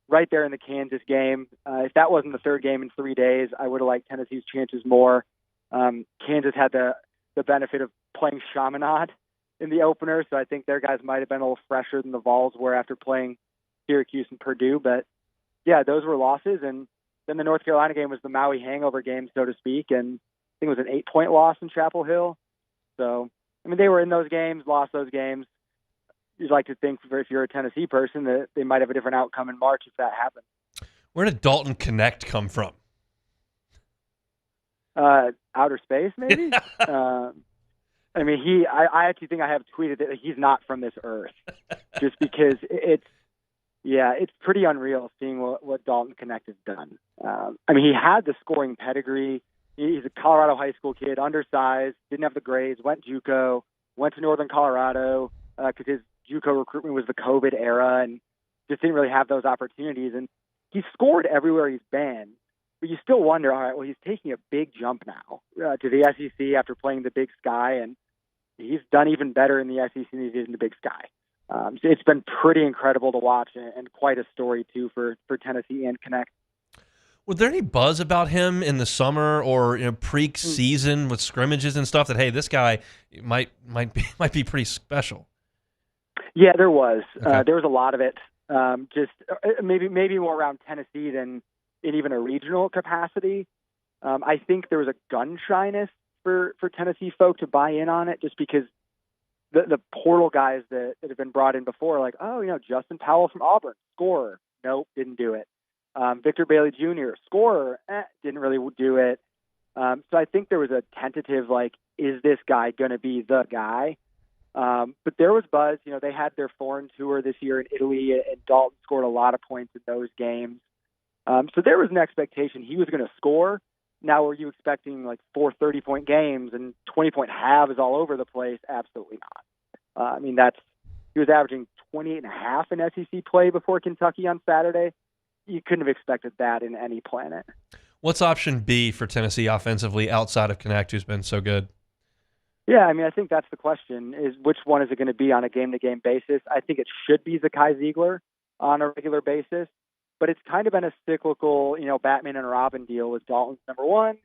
right there in the Kansas game. If that wasn't the 3rd game in 3 days, I would have liked Tennessee's chances more. Kansas had the benefit of playing Chaminade in the opener, so I think their guys might have been a little fresher than the Vols were after playing Syracuse and Purdue. But yeah, those were losses. And then the North Carolina game was the Maui hangover game, so to speak. And I think it was an 8-point loss in Chapel Hill. So, I mean, they were in those games, lost those games. You'd like to think, if you're a Tennessee person, that they might have a different outcome in March if that happened. Where did Dalton Connect come from? Outer space, maybe? I mean, I actually think I have tweeted that he's not from this earth, just because it's pretty unreal seeing what Dalton Connect has done. I mean, he had the scoring pedigree. He's a Colorado high school kid, undersized, didn't have the grades, went JUCO, went to Northern Colorado because his JUCO recruitment was the COVID era and just didn't really have those opportunities. And he scored everywhere he's been. But you still wonder, all right, well, he's taking a big jump now to the SEC after playing the Big Sky, and he's done even better in the SEC than he did in the Big Sky. So it's been pretty incredible to watch and quite a story, too, for Tennessee and Connect. Was there any buzz about him in the summer or pre-season with scrimmages and stuff that, hey, this guy might be pretty special? Yeah, there was. Okay. There was a lot of it. Just maybe more around Tennessee than in even a regional capacity. I think there was a gun shyness for Tennessee folk to buy in on it, just because the portal guys that have been brought in before, like, Justin Powell from Auburn, scorer, nope, didn't do it. Victor Bailey Jr., scorer, didn't really do it. So I think there was a tentative, like, is this guy going to be the guy? But there was buzz. They had their foreign tour this year in Italy, and Dalton scored a lot of points in those games. So there was an expectation he was going to score. Now, were you expecting like 4 30-point games and 20-point halves all over the place? Absolutely not. He was averaging 28.5 in SEC play before Kentucky on Saturday. You couldn't have expected that in any planet. What's option B for Tennessee offensively outside of Connect, who's been so good? Yeah, I think that's the question, is which one is it going to be on a game-to-game basis? I think it should be Zakai Ziegler on a regular basis, but it's kind of been a cyclical, Batman and Robin deal with Dalton's number one.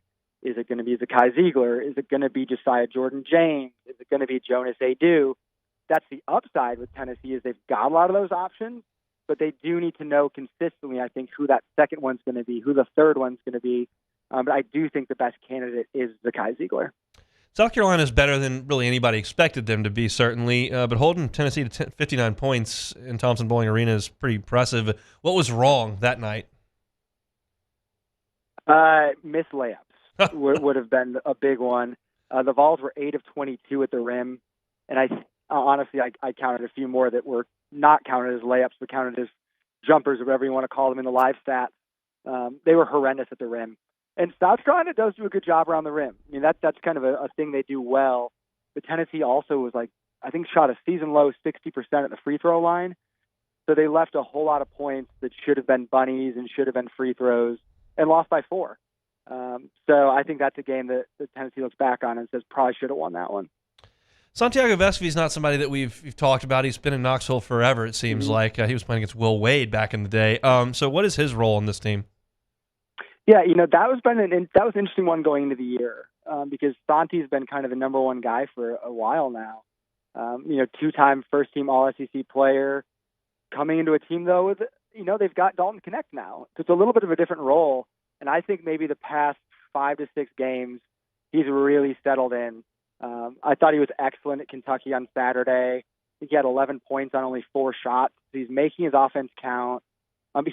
Is it going to be Zakai Ziegler? Is it going to be Josiah Jordan-James? Is it going to be Jonas Adu? That's the upside with Tennessee, is they've got a lot of those options, but they do need to know consistently, I think, who that second one's going to be, who the third one's going to be. But I do think the best candidate is Zakai Ziegler. South Carolina is better than really anybody expected them to be, certainly. But holding Tennessee to 59 points in Thompson Bowling Arena is pretty impressive. What was wrong that night? Missed layups would have been a big one. The Vols were 8 of 22 at the rim, and honestly, I counted a few more that were not counted as layups, but counted as jumpers, or whatever you want to call them in the live stats. They were horrendous at the rim. And South Carolina does do a good job around the rim. That's kind of a thing they do well. But Tennessee also was shot a season low 60% at the free throw line. So they left a whole lot of points that should have been bunnies and should have been free throws, and lost by 4. So I think that's a game that Tennessee looks back on and says probably should have won that one. Santiago Vespi is not somebody that we've talked about. He's been in Knoxville forever, it seems like. He was playing against Will Wade back in the day. So what is his role in this team? Yeah, that was an interesting one going into the year, because Santi's been kind of the number one guy for a while now. 2-time first-team All-SEC player, coming into a team, though, with, they've got Dalton Connect now. So it's a little bit of a different role, and I think maybe the past 5 to 6 games, he's really settled in. I thought he was excellent at Kentucky on Saturday. I think he had 11 points on only 4 shots. He's making his offense count.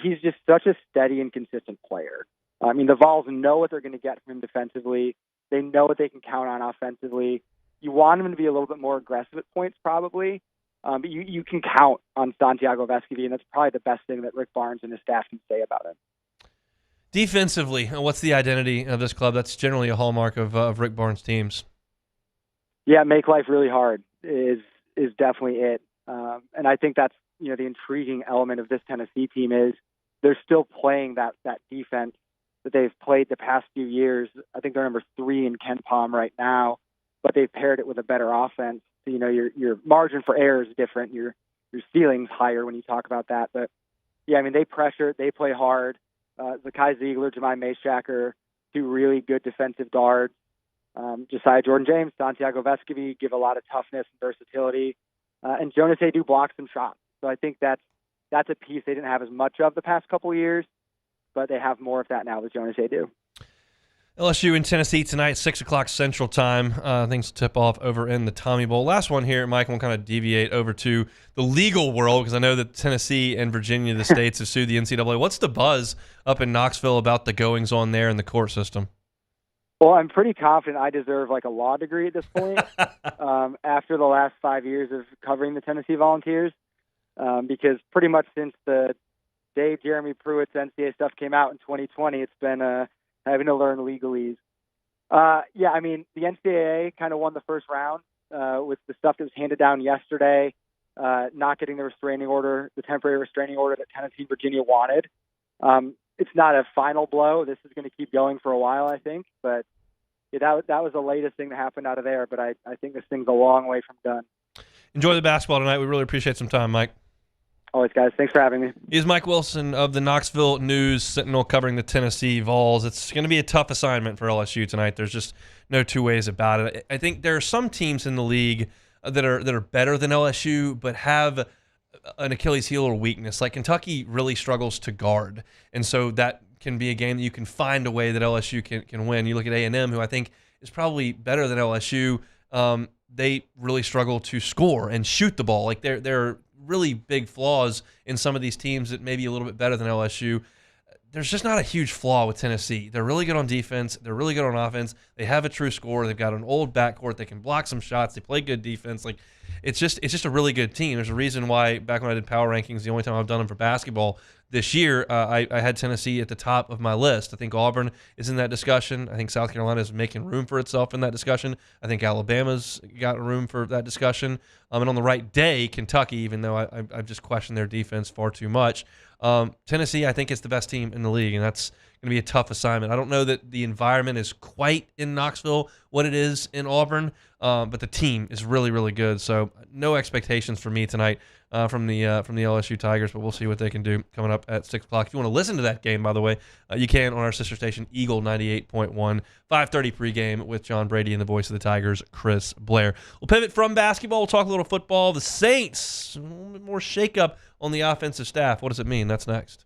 He's just such a steady and consistent player. The Vols know what they're going to get from him defensively. They know what they can count on offensively. You want him to be a little bit more aggressive at points, probably, but you can count on Santiago Vespi, and that's probably the best thing that Rick Barnes and his staff can say about him. Defensively, what's the identity of this club? That's generally a hallmark of Rick Barnes' teams. Yeah, make life really hard is definitely it. And I think that's, the intriguing element of this Tennessee team is they're still playing that defense that they've played the past few years. I think they're number 3 in Ken Palm right now, but they've paired it with a better offense. So, your margin for error is different. Your ceiling's higher when you talk about that. But yeah, they pressure, they play hard. Zakai Ziegler, Jemai Mayshacker, 2 really good defensive guards. Josiah Jordan-James, Santiago Vespi give a lot of toughness and versatility. And Jonas Adu blocks some shots. So I think that's a piece they didn't have as much of the past couple of years, but they have more of that now with Jonas Adu. LSU in Tennessee tonight, 6 o'clock Central Time. Things tip off over in the Tommy Bowl. Last one here, Mike, we'll kind of deviate over to the legal world, because I know that Tennessee and Virginia, the states, have sued the NCAA. What's the buzz up in Knoxville about the goings-on there in the court system? Well, I'm pretty confident I deserve a law degree at this point after the last 5 years of covering the Tennessee Volunteers, because pretty much since the day Jeremy Pruitt's NCAA stuff came out in 2020, it's been having to learn legalese. The NCAA kind of won the first round with the stuff that was handed down yesterday, not getting the restraining order, the temporary restraining order that Tennessee and Virginia wanted. It's not a final blow. This is going to keep going for a while, I think. But that was the latest thing that happened out of there. But I think this thing's a long way from done. Enjoy the basketball tonight. We really appreciate some time, Mike. Always, guys. Thanks for having me. He's Mike Wilson of the Knoxville News Sentinel covering the Tennessee Vols. It's going to be a tough assignment for LSU tonight. There's just no two ways about it. I think there are some teams in the league that are better than LSU but have an Achilles heel or weakness. Like Kentucky really struggles to guard, and so that can be a game that you can find a way that LSU can win. You look at A&M, who I think is probably better than LSU. They really struggle to score and shoot the ball. Like they're really big flaws in some of these teams that may be a little bit better than LSU. There's just not a huge flaw with Tennessee. They're really good on defense. They're really good on offense. They have a true scorer. They've got an old backcourt. They can block some shots. They play good defense. Like it's just a really good team. There's a reason why back when I did power rankings, the only time I've done them for basketball this year, I had Tennessee at the top of my list. I think Auburn is in that discussion. I think South Carolina is making room for itself in that discussion. I think Alabama's got room for that discussion. And on the right day, Kentucky, even though I've just questioned their defense far too much. Tennessee, I think, is the best team in the league, and that's going to be a tough assignment. I don't know that the environment is quite in Knoxville what it is in Auburn, but the team is really, really good. So no expectations for me tonight from the LSU Tigers, but we'll see what they can do coming up at 6 o'clock. If you want to listen to that game, by the way, you can on our sister station, Eagle 98.1, 5:30 pregame with John Brady and the voice of the Tigers, Chris Blair. We'll pivot from basketball. We'll talk a little football. The Saints, a little bit more shakeup on the offensive staff. What does it mean? That's next.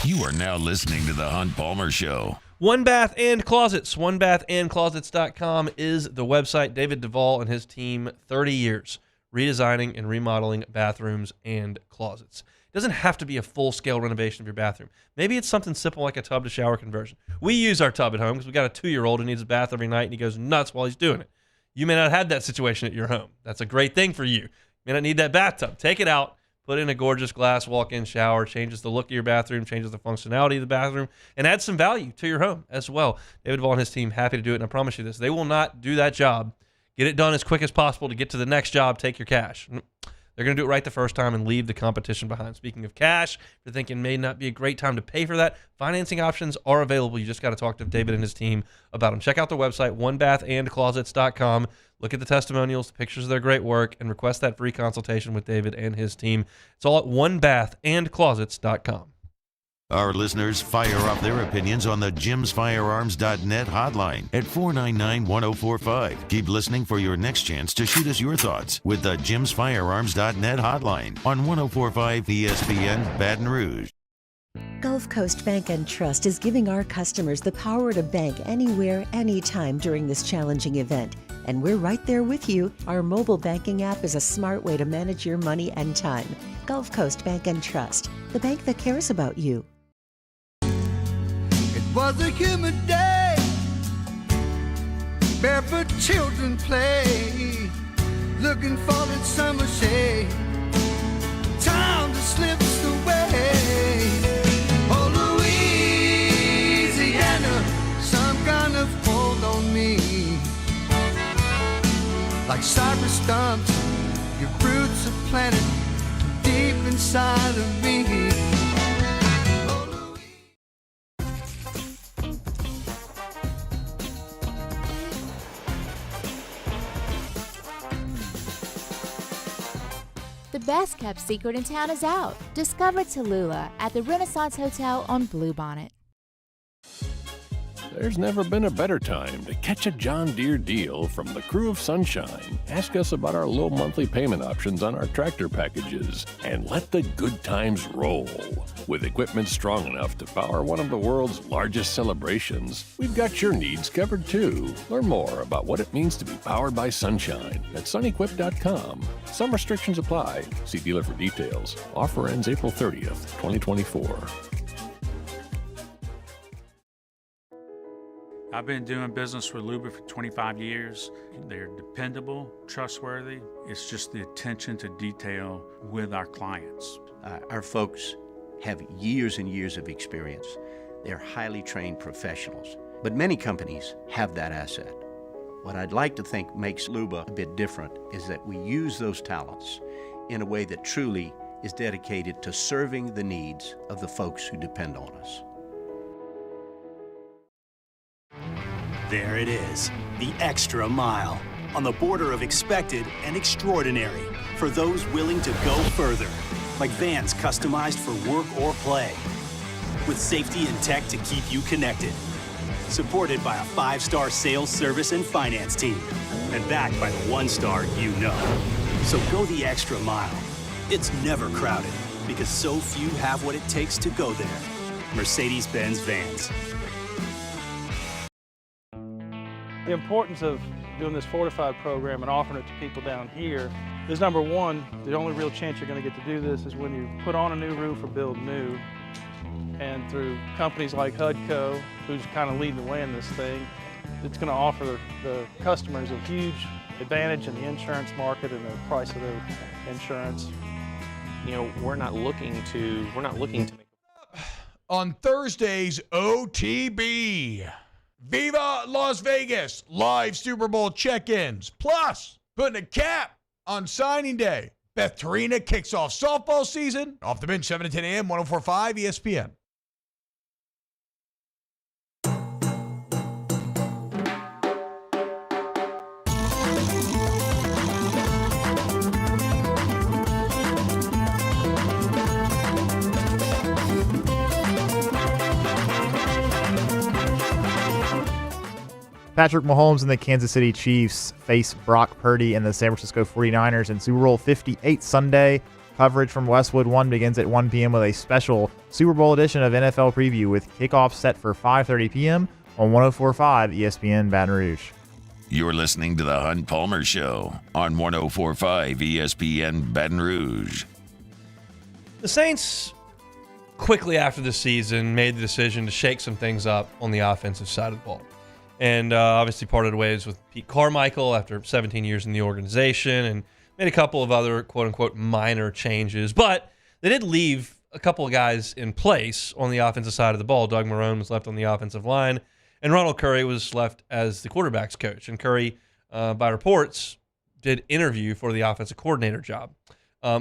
You are now listening to The Hunt Palmer Show. One Bath and Closets. OneBathAndClosets.com is the website. David Duvall and his team, 30 years, redesigning and remodeling bathrooms and closets. It doesn't have to be a full-scale renovation of your bathroom. Maybe it's something simple like a tub-to-shower conversion. We use our tub at home because we got a 2-year-old who needs a bath every night, and he goes nuts while he's doing it. You may not have that situation at your home. That's a great thing for you. You may not need that bathtub. Take it out. Put in a gorgeous glass walk-in shower, changes the look of your bathroom, changes the functionality of the bathroom, and adds some value to your home as well. David Duvall and his team, happy to do it, and I promise you this, they will not do that job. Get it done as quick as possible to get to the next job, take your cash. They're going to do it right the first time and leave the competition behind. Speaking of cash, if you're thinking may not be a great time to pay for that, financing options are available. You just got to talk to David and his team about them. Check out their website, OneBathAndClosets.com. Look at the testimonials, the pictures of their great work, and request that free consultation with David and his team. It's all at OneBathAndClosets.com. Our listeners fire off their opinions on the JimsFirearms.net hotline at 499-1045. Keep listening for your next chance to shoot us your thoughts with the JimsFirearms.net hotline on 1045 ESPN Baton Rouge. Gulf Coast Bank and Trust is giving our customers the power to bank anywhere, anytime during this challenging event. And we're right there with you. Our mobile banking app is a smart way to manage your money and time. Gulf Coast Bank and Trust, the bank that cares about you. It was a humid day, barefoot children play, looking for that summer shade. Time to slip away. Oh, Louisiana, some kind of hold on me. Like cypress stumps, your roots are planted deep inside of me. The best kept secret in town is out. Discover Tallulah at the Renaissance Hotel on Bluebonnet. There's never been a better time to catch a John Deere deal from the crew of Sunshine. Ask us about our low monthly payment options on our tractor packages and let the good times roll. With equipment strong enough to power one of the world's largest celebrations, we've got your needs covered too. Learn more about what it means to be powered by Sunshine at sunequip.com. Some restrictions apply. See dealer for details. Offer ends April 30th, 2024. I've been doing business with Luba for 25 years. They're dependable, trustworthy. It's just the attention to detail with our clients. Our folks have years and years of experience. They're highly trained professionals, but many companies have that asset. What I'd like to think makes Luba a bit different is that we use those talents in a way that truly is dedicated to serving the needs of the folks who depend on us. There it is, the extra mile, on the border of expected and extraordinary, for those willing to go further. like vans customized for work or play, with safety and tech to keep you connected. Supported by a 5-star sales, service, and finance team, and backed by the 1-star you know. So go the extra mile. It's never crowded, because so few have what it takes to go there. Mercedes-Benz Vans. The importance of doing this fortified program and offering it to people down here is, number one, the only real chance you're going to get to do this is when you put on a new roof or build new. And through companies like HUDCO, who's kind of leading the way in this thing, it's going to offer the customers a huge advantage in the insurance market and the price of their insurance. You know, we're not looking to make. On Thursday's OTB, Viva Las Vegas, live Super Bowl check-ins, plus putting a cap on signing day. Beth Tarina kicks off softball season. Off the bench, 7 to 10 a.m., 104.5 ESPN. Patrick Mahomes and the Kansas City Chiefs face Brock Purdy and the San Francisco 49ers in Super Bowl 58 Sunday. Coverage from Westwood One begins at 1 p.m. with a special Super Bowl edition of NFL Preview with kickoff set for 5:30 p.m. on 104.5 ESPN Baton Rouge. You're listening to the Hunt Palmer Show on 104.5 ESPN Baton Rouge. The Saints, quickly after the season, made the decision to shake some things up on the offensive side of the ball. And obviously parted ways with Pete Carmichael after 17 years in the organization and made a couple of other quote-unquote minor changes. But they did leave a couple of guys in place on the offensive side of the ball. Doug Marrone was left on the offensive line, and Ronald Curry was left as the quarterback's coach. And Curry, by reports, did interview for the offensive coordinator job.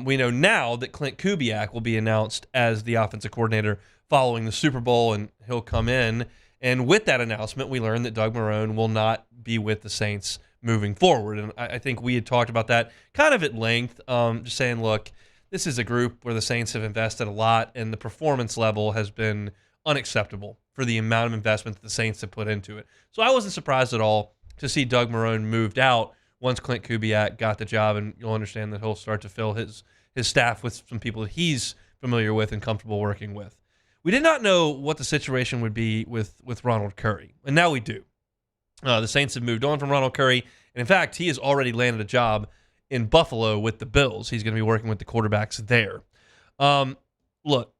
We know now that Clint Kubiak will be announced as the offensive coordinator following the Super Bowl, and he'll come in. And with that announcement, we learned that Doug Marrone will not be with the Saints moving forward. And I think we had talked about that kind of at length, just saying, look, this is a group where the Saints have invested a lot, and the performance level has been unacceptable for the amount of investment that the Saints have put into it. So I wasn't surprised at all to see Doug Marrone moved out once Clint Kubiak got the job, and you'll understand that he'll start to fill his staff with some people that he's familiar with and comfortable working with. We did not know what the situation would be with Ronald Curry, and now we do. The Saints have moved on from Ronald Curry, and in fact, he has already landed a job in Buffalo with the Bills. He's going to be working with the quarterbacks there. Look,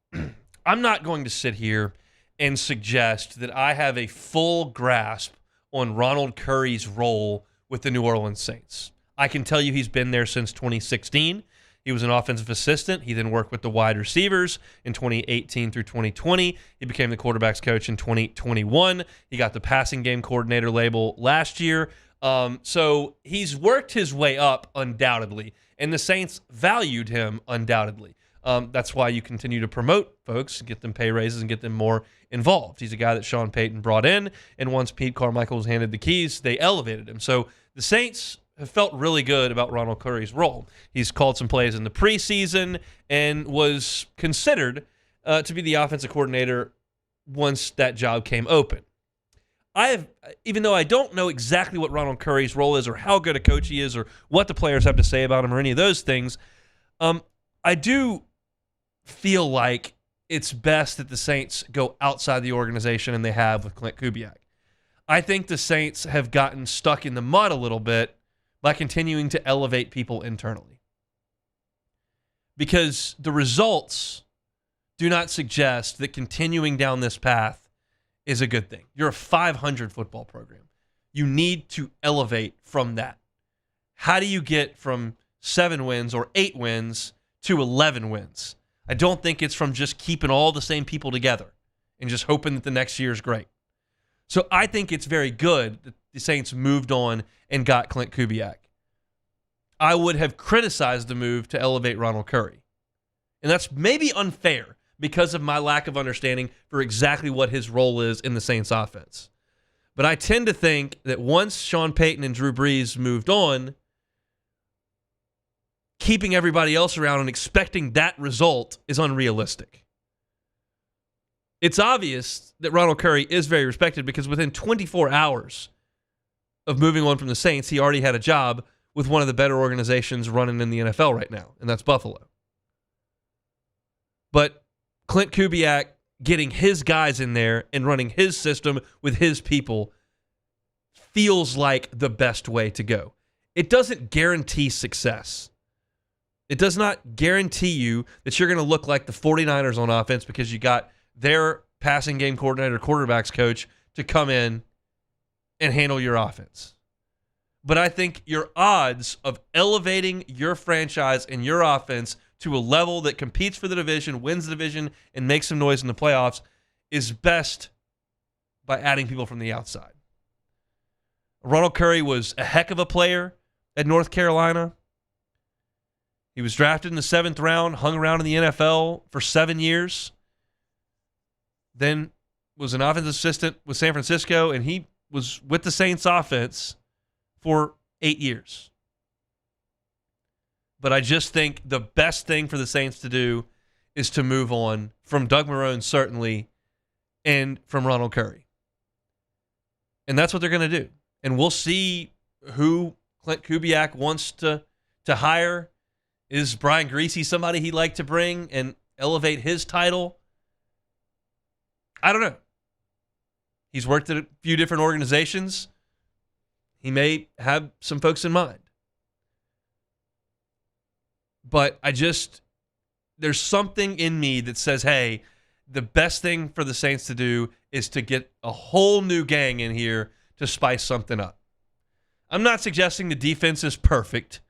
I'm not going to sit here and suggest that I have a full grasp on Ronald Curry's role with the New Orleans Saints. I can tell you he's been there since 2016. He was an offensive assistant. He then worked with the wide receivers in 2018 through 2020. He became the quarterback's coach in 2021. He got the passing game coordinator label last year. So he's worked his way up undoubtedly, and the Saints valued him undoubtedly. That's why you continue to promote folks, get them pay raises, and get them more involved. He's a guy that Sean Payton brought in, and once Pete Carmichael was handed the keys, they elevated him. So the Saints have felt really good about Ronald Curry's role. He's called some plays in the preseason and was considered to be the offensive coordinator once that job came open. Even though I don't know exactly what Ronald Curry's role is or how good a coach he is or what the players have to say about him or any of those things, I do feel like it's best that the Saints go outside the organization, and they have with Clint Kubiak. I think the Saints have gotten stuck in the mud a little bit by continuing to elevate people internally, because the results do not suggest that continuing down this path is a good thing. You're a 500 football program. You need to elevate from that. How do you get from 7 wins or 8 wins to 11 wins? I don't think it's from just keeping all the same people together and just hoping that the next year is great. So I think it's very good that the Saints moved on and got Clint Kubiak. I would have criticized the move to elevate Ronald Curry. And that's maybe unfair because of my lack of understanding for exactly what his role is in the Saints offense. But I tend to think that once Sean Payton and Drew Brees moved on, keeping everybody else around and expecting that result is unrealistic. It's obvious that Ronald Curry is very respected because within 24 hours of moving on from the Saints, he already had a job with one of the better organizations running in the NFL right now, and that's Buffalo. But Clint Kubiak getting his guys in there and running his system with his people feels like the best way to go. It doesn't guarantee success. It does not guarantee you that you're going to look like the 49ers on offense because you got their passing game coordinator, quarterbacks coach to come in and handle your offense. But I think your odds of elevating your franchise and your offense to a level that competes for the division, wins the division, and makes some noise in the playoffs is best by adding people from the outside. Ronald Curry was a heck of a player at North Carolina. He was drafted in the 7th round, hung around in the NFL for 7 years, then was an offensive assistant with San Francisco, and he was with the Saints offense for 8 years. But I just think the best thing for the Saints to do is to move on from Doug Marrone, certainly, and from Ronald Curry. And that's what they're going to do. And we'll see who Clint Kubiak wants to hire. Is Brian Griese somebody he'd like to bring and elevate his title? I don't know. He's worked at a few different organizations. He may have some folks in mind. But there's something in me that says, hey, the best thing for the Saints to do is to get a whole new gang in here to spice something up. I'm not suggesting the defense is perfect,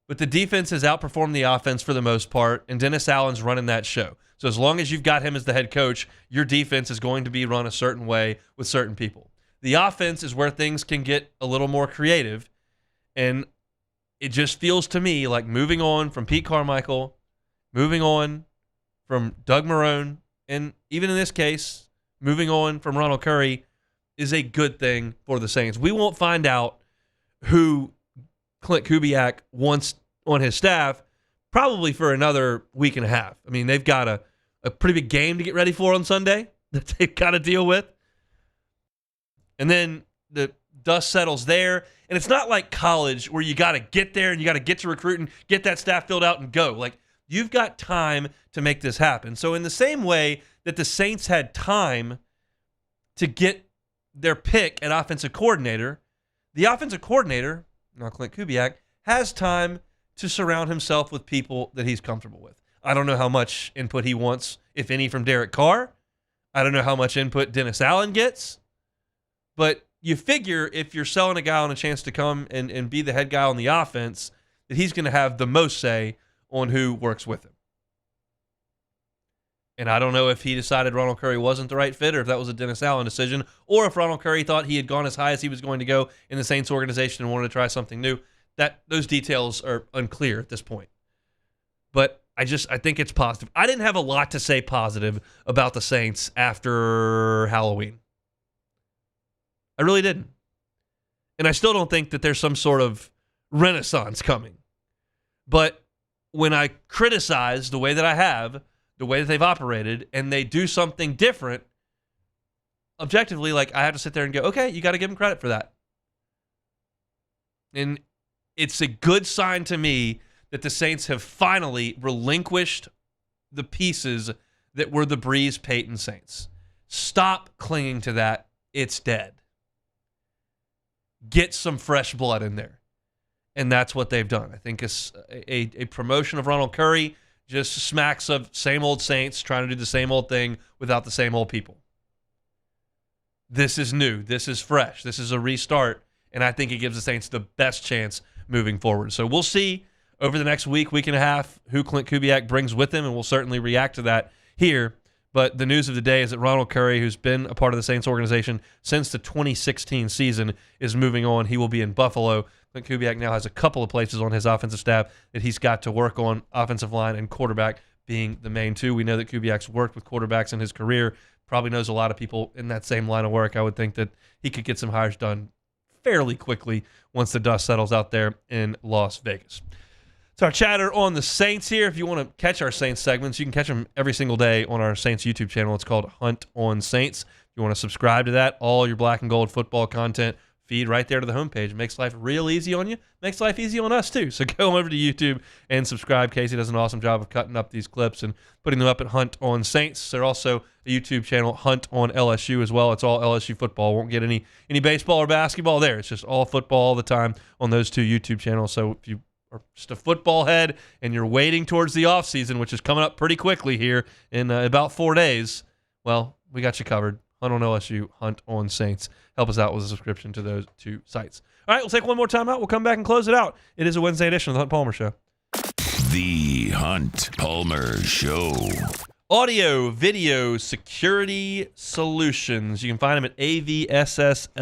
but the defense has outperformed the offense for the most part, and Dennis Allen's running that show. So as long as you've got him as the head coach, your defense is going to be run a certain way with certain people. The offense is where things can get a little more creative, and it just feels to me like moving on from Pete Carmichael, moving on from Doug Marrone, and even in this case, moving on from Ronald Curry is a good thing for the Saints. We won't find out who Clint Kubiak wants on his staff probably for another week and a half. I mean, they've got a pretty big game to get ready for on Sunday that they've got to deal with. And then the dust settles there. And it's not like college where you got to get there and you got to get to recruiting, get that staff filled out and go. Like, you've got time to make this happen. So in the same way that the Saints had time to get their pick at offensive coordinator, the offensive coordinator, now Clint Kubiak, has time to surround himself with people that he's comfortable with. I don't know how much input he wants, if any, from Derek Carr. I don't know how much input Dennis Allen gets. But you figure if you're selling a guy on a chance to come and be the head guy on the offense, that he's going to have the most say on who works with him. And I don't know if he decided Ronald Curry wasn't the right fit or if that was a Dennis Allen decision, or if Ronald Curry thought he had gone as high as he was going to go in the Saints organization and wanted to try something new. Those details are unclear at this point. But I think it's positive. I didn't have a lot to say positive about the Saints after Halloween. I really didn't. And I still don't think that there's some sort of renaissance coming. But when I criticize the way that I have, the way that they've operated, and they do something different, objectively, like, I have to sit there and go, okay, you got to give them credit for that. And it's a good sign to me that the Saints have finally relinquished the pieces that were the Breeze Payton Saints. Stop clinging to that. It's dead. Get some fresh blood in there. And that's what they've done. I think it's a promotion of Ronald Curry just smacks of same old Saints trying to do the same old thing without the same old people. This is new. This is fresh. This is a restart. And I think it gives the Saints the best chance moving forward. So we'll see over the next week and a half who Clint Kubiak brings with him, and we'll certainly react to that here. But the news of the day is that Ronald Curry, who's been a part of the Saints organization since the 2016 season, is moving on. He will be in Buffalo. Clint Kubiak now has a couple of places on his offensive staff that he's got to work on, offensive line and quarterback being the main two. We know that Kubiak's worked with quarterbacks in his career, probably knows a lot of people in that same line of work. I would think that he could get some hires done fairly quickly once the dust settles out there in Las Vegas. our chatter on the Saints here. If you want to catch our Saints segments, you can catch them every single day on our Saints YouTube channel. It's called Hunt on Saints. If you want to subscribe to that, all your black and gold football content feed right there to the homepage. It makes life real easy on you. Makes life easy on us, too. So go over to YouTube and subscribe. Casey does an awesome job of cutting up these clips and putting them up at Hunt on Saints. There's also a YouTube channel, Hunt on LSU, as well. It's all LSU football. Won't get any baseball or basketball there. It's just all football all the time on those two YouTube channels. So if you are just a football head and you're waiting towards the offseason, which is coming up pretty quickly here in about 4 days, well, we got you covered. Hunt on LSU, Hunt on Saints. Help us out with a subscription to those two sites. All right, we'll take one more time out. We'll come back and close it out. It is a Wednesday edition of the Hunt Palmer Show. The Hunt Palmer Show. Audio, video, security solutions. You can find them at avssla.com.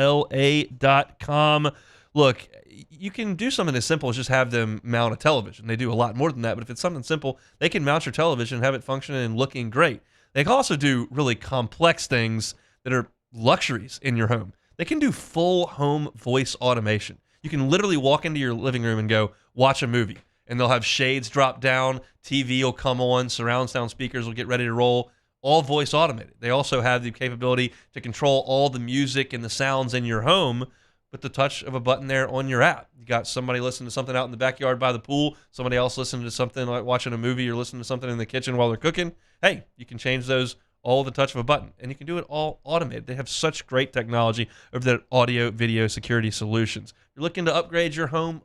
Look, you can do something as simple as just have them mount a television. They do a lot more than that, but if it's something simple, they can mount your television and have it functioning and looking great. They can also do really complex things that are luxuries in your home. They can do full home voice automation. You can literally walk into your living room and go, watch a movie. And they'll have shades drop down, TV will come on, surround sound speakers will get ready to roll, all voice automated. They also have the capability to control all the music and the sounds in your home with the touch of a button there on your app. You got somebody listening to something out in the backyard by the pool, somebody else listening to something like watching a movie or listening to something in the kitchen while they're cooking. Hey, you can change those all with the touch of a button, and you can do it all automated. They have such great technology over there at Audio Video Security Solutions. If you're looking to upgrade your home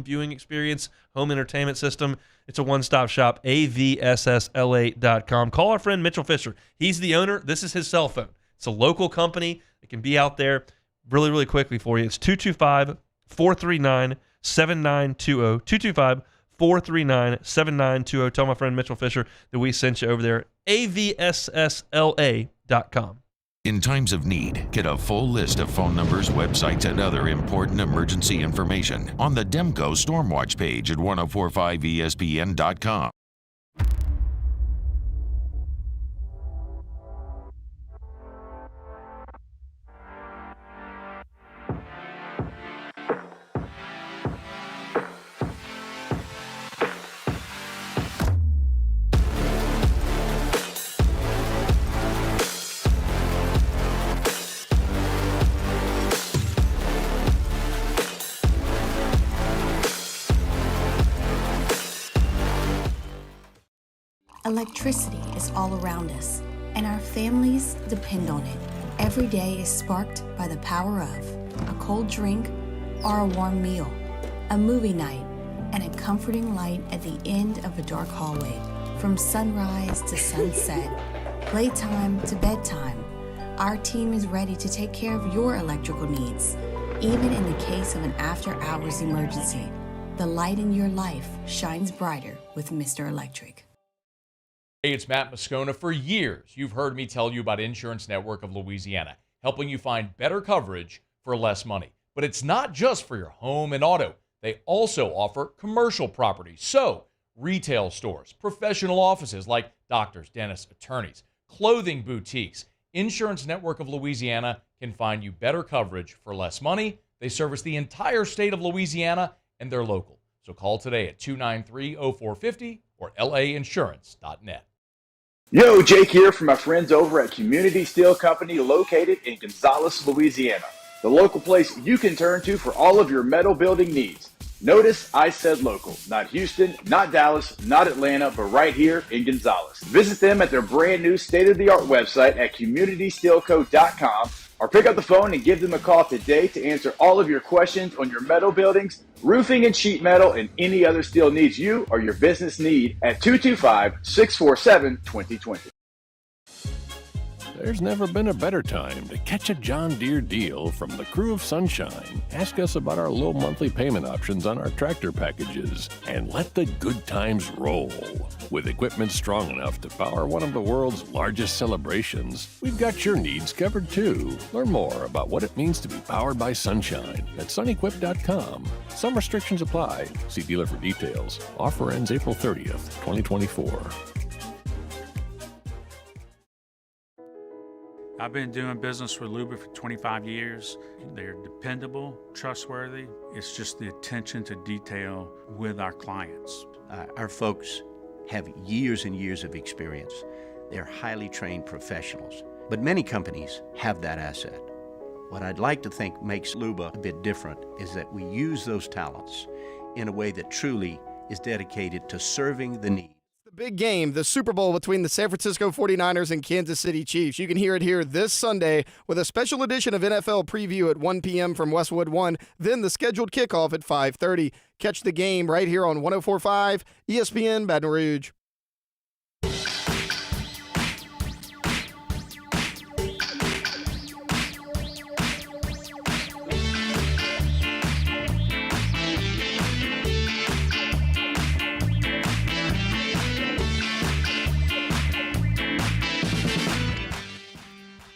viewing experience, home entertainment system, it's a one-stop shop, avssla.com. Call our friend Mitchell Fisher. He's the owner. This is his cell phone. It's a local company. It can be out there really, really quickly for you. It's 225-439-7920. 225-439-7920. Tell my friend Mitchell Fisher that we sent you over there. avssla.com. In times of need, get a full list of phone numbers, websites, and other important emergency information on the Demco Stormwatch page at 1045espn.com. Electricity is all around us, and our families depend on it. Every day is sparked by the power of a cold drink or a warm meal, a movie night, and a comforting light at the end of a dark hallway. From sunrise to sunset, playtime to bedtime, our team is ready to take care of your electrical needs. Even in the case of an after-hours emergency, the light in your life shines brighter with Mr. Electric. Hey, it's Matt Moscona. For years, you've heard me tell you about Insurance Network of Louisiana, helping you find better coverage for less money. But it's not just for your home and auto. They also offer commercial property. So, retail stores, professional offices like doctors, dentists, attorneys, clothing boutiques. Insurance Network of Louisiana can find you better coverage for less money. They service the entire state of Louisiana, and they're local. So call today at 293-0450 or lainsurance.net. Yo, Jake here from my friends over at Community Steel Company located in Gonzales, Louisiana. The local place you can turn to for all of your metal building needs. Notice I said local, not Houston, not Dallas, not Atlanta, but right here in Gonzales. Visit them at their brand new state-of-the-art website at communitysteelco.com or pick up the phone and give them a call today to answer all of your questions on your metal buildings, roofing and sheet metal, and any other steel needs you or your business need at 225-647-2020. There's never been a better time to catch a John Deere deal from the crew of Sunshine. Ask us about our low monthly payment options on our tractor packages and let the good times roll. With equipment strong enough to power one of the world's largest celebrations, we've got your needs covered too. Learn more about what it means to be powered by Sunshine at sunequip.com. Some restrictions apply. See dealer for details. Offer ends April 30th, 2024. I've been doing business with Luba for 25 years. They're dependable, trustworthy. It's just the attention to detail with our clients. Our folks have years and years of experience. They're highly trained professionals. But many companies have that asset. What I'd like to think makes Luba a bit different is that we use those talents in a way that truly is dedicated to serving the needs. The big game, the Super Bowl between the San Francisco 49ers and Kansas City Chiefs. You can hear it here this Sunday with a special edition of NFL Preview at 1 p.m. from Westwood One, then the scheduled kickoff at 5:30. Catch the game right here on 104.5 ESPN Baton Rouge.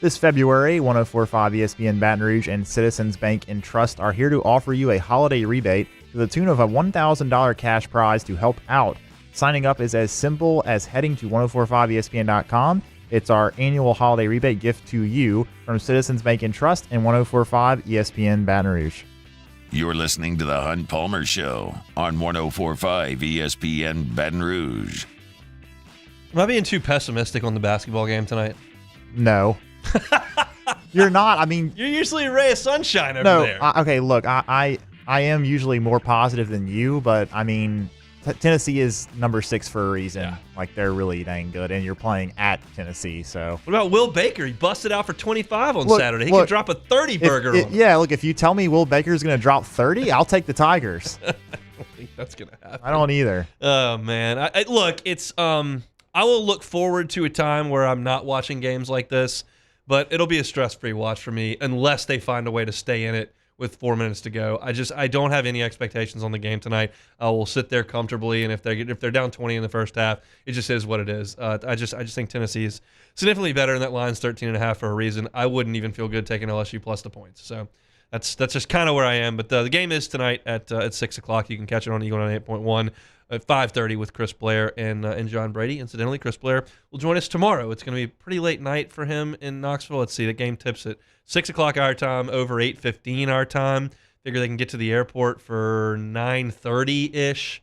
This February, 104.5 ESPN Baton Rouge and Citizens Bank and Trust are here to offer you a holiday rebate to the tune of a $1,000 cash prize to help out. Signing up is as simple as heading to 1045ESPN.com. It's our annual holiday rebate gift to you from Citizens Bank and Trust and 104.5 ESPN Baton Rouge. You're listening to the Hunt Palmer Show on 104.5 ESPN Baton Rouge. Am I being too pessimistic on the basketball game tonight? No. You're not. I mean, you're usually a ray of sunshine over there. Okay, look, I am usually more positive than you, but I mean, Tennessee is number 6 for a reason. Yeah. Like, they're really dang good, and you're playing at Tennessee. So what about Will Baker? He busted out for 25 on Saturday. He could drop a 30 burger on him. Yeah, look, if you tell me Will Baker's going to drop 30, I'll take the Tigers. I don't think that's going to happen. I don't either. Oh man, look, it's I will look forward to a time where I'm not watching games like this. But it'll be a stress-free watch for me unless they find a way to stay in it with 4 minutes to go. I don't have any expectations on the game tonight. I will sit there comfortably, and if they're down 20 in the first half, it just is what it is. I just think Tennessee is significantly better, and that line's 13.5 for a reason. I wouldn't even feel good taking LSU plus the points. So that's just kind of where I am. But the game is tonight at 6 o'clock. You can catch it on Eagle 98.1. At 5:30 with Chris Blair and John Brady. Incidentally, Chris Blair will join us tomorrow. It's going to be a pretty late night for him in Knoxville. Let's see, the game tips at 6 o'clock our time, over 8:15 our time. Figure they can get to the airport for 9:30-ish,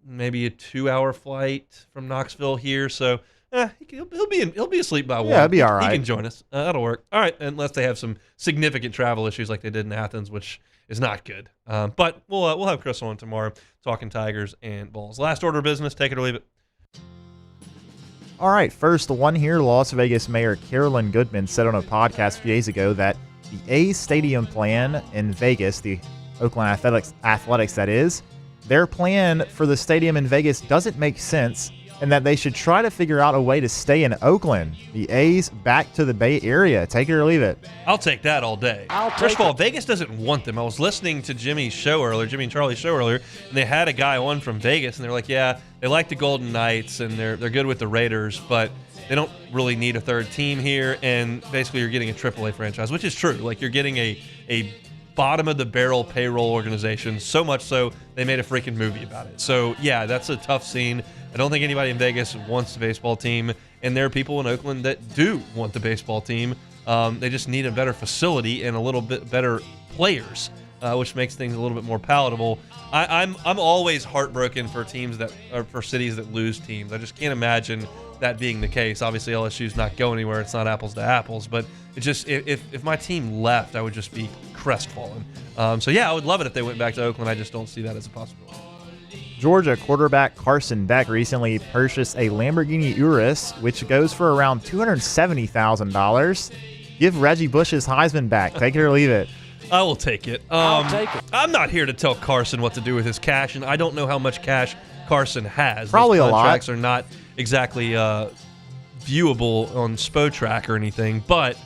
maybe a 2-hour flight from Knoxville here. So he'll be asleep by 1. Yeah, it'll be all right. He can join us. That'll work. All right, unless they have some significant travel issues like they did in Athens, which is not good. But we'll have Chris on tomorrow talking Tigers and Bulls. Last order of business, take it or leave it. All right, first one here. Las Vegas Mayor Carolyn Goodman said on a podcast a few days ago that the A's stadium plan in Vegas, the Oakland Athletics that is, their plan for the stadium in Vegas doesn't make sense, and that they should try to figure out a way to stay in Oakland. The A's back to the Bay Area. Take it or leave it. I'll take that all day. First of all, Vegas doesn't want them. I was listening to Jimmy and Charlie's show earlier, and they had a guy on from Vegas, and they're like, yeah, they like the Golden Knights, and they're good with the Raiders, but they don't really need a third team here, and basically you're getting a AAA franchise, which is true. Like, you're getting a bottom-of-the-barrel payroll organization, so much so they made a freaking movie about it. So, yeah, that's a tough scene. I don't think anybody in Vegas wants the baseball team, and there are people in Oakland that do want the baseball team. They just need a better facility and a little bit better players, which makes things a little bit more palatable. I'm always heartbroken for for cities that lose teams. I just can't imagine that being the case. Obviously, LSU's not going anywhere. It's not apples to apples, but it just if my team left, I would just be crestfallen. So yeah, I would love it if they went back to Oakland. I just don't see that as a possibility. Georgia quarterback Carson Beck recently purchased a Lamborghini Urus, which goes for around $270,000. Give Reggie Bush his Heisman back. Take it or leave it. I will take it. I'll take it. I'm not here to tell Carson what to do with his cash, and I don't know how much cash Carson has. Probably a lot. Contracts are not exactly viewable on Spotrac or anything, but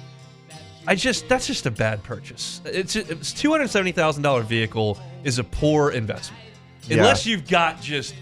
that's just a bad purchase. It's $270,000 vehicle is a poor investment. Unless you've got just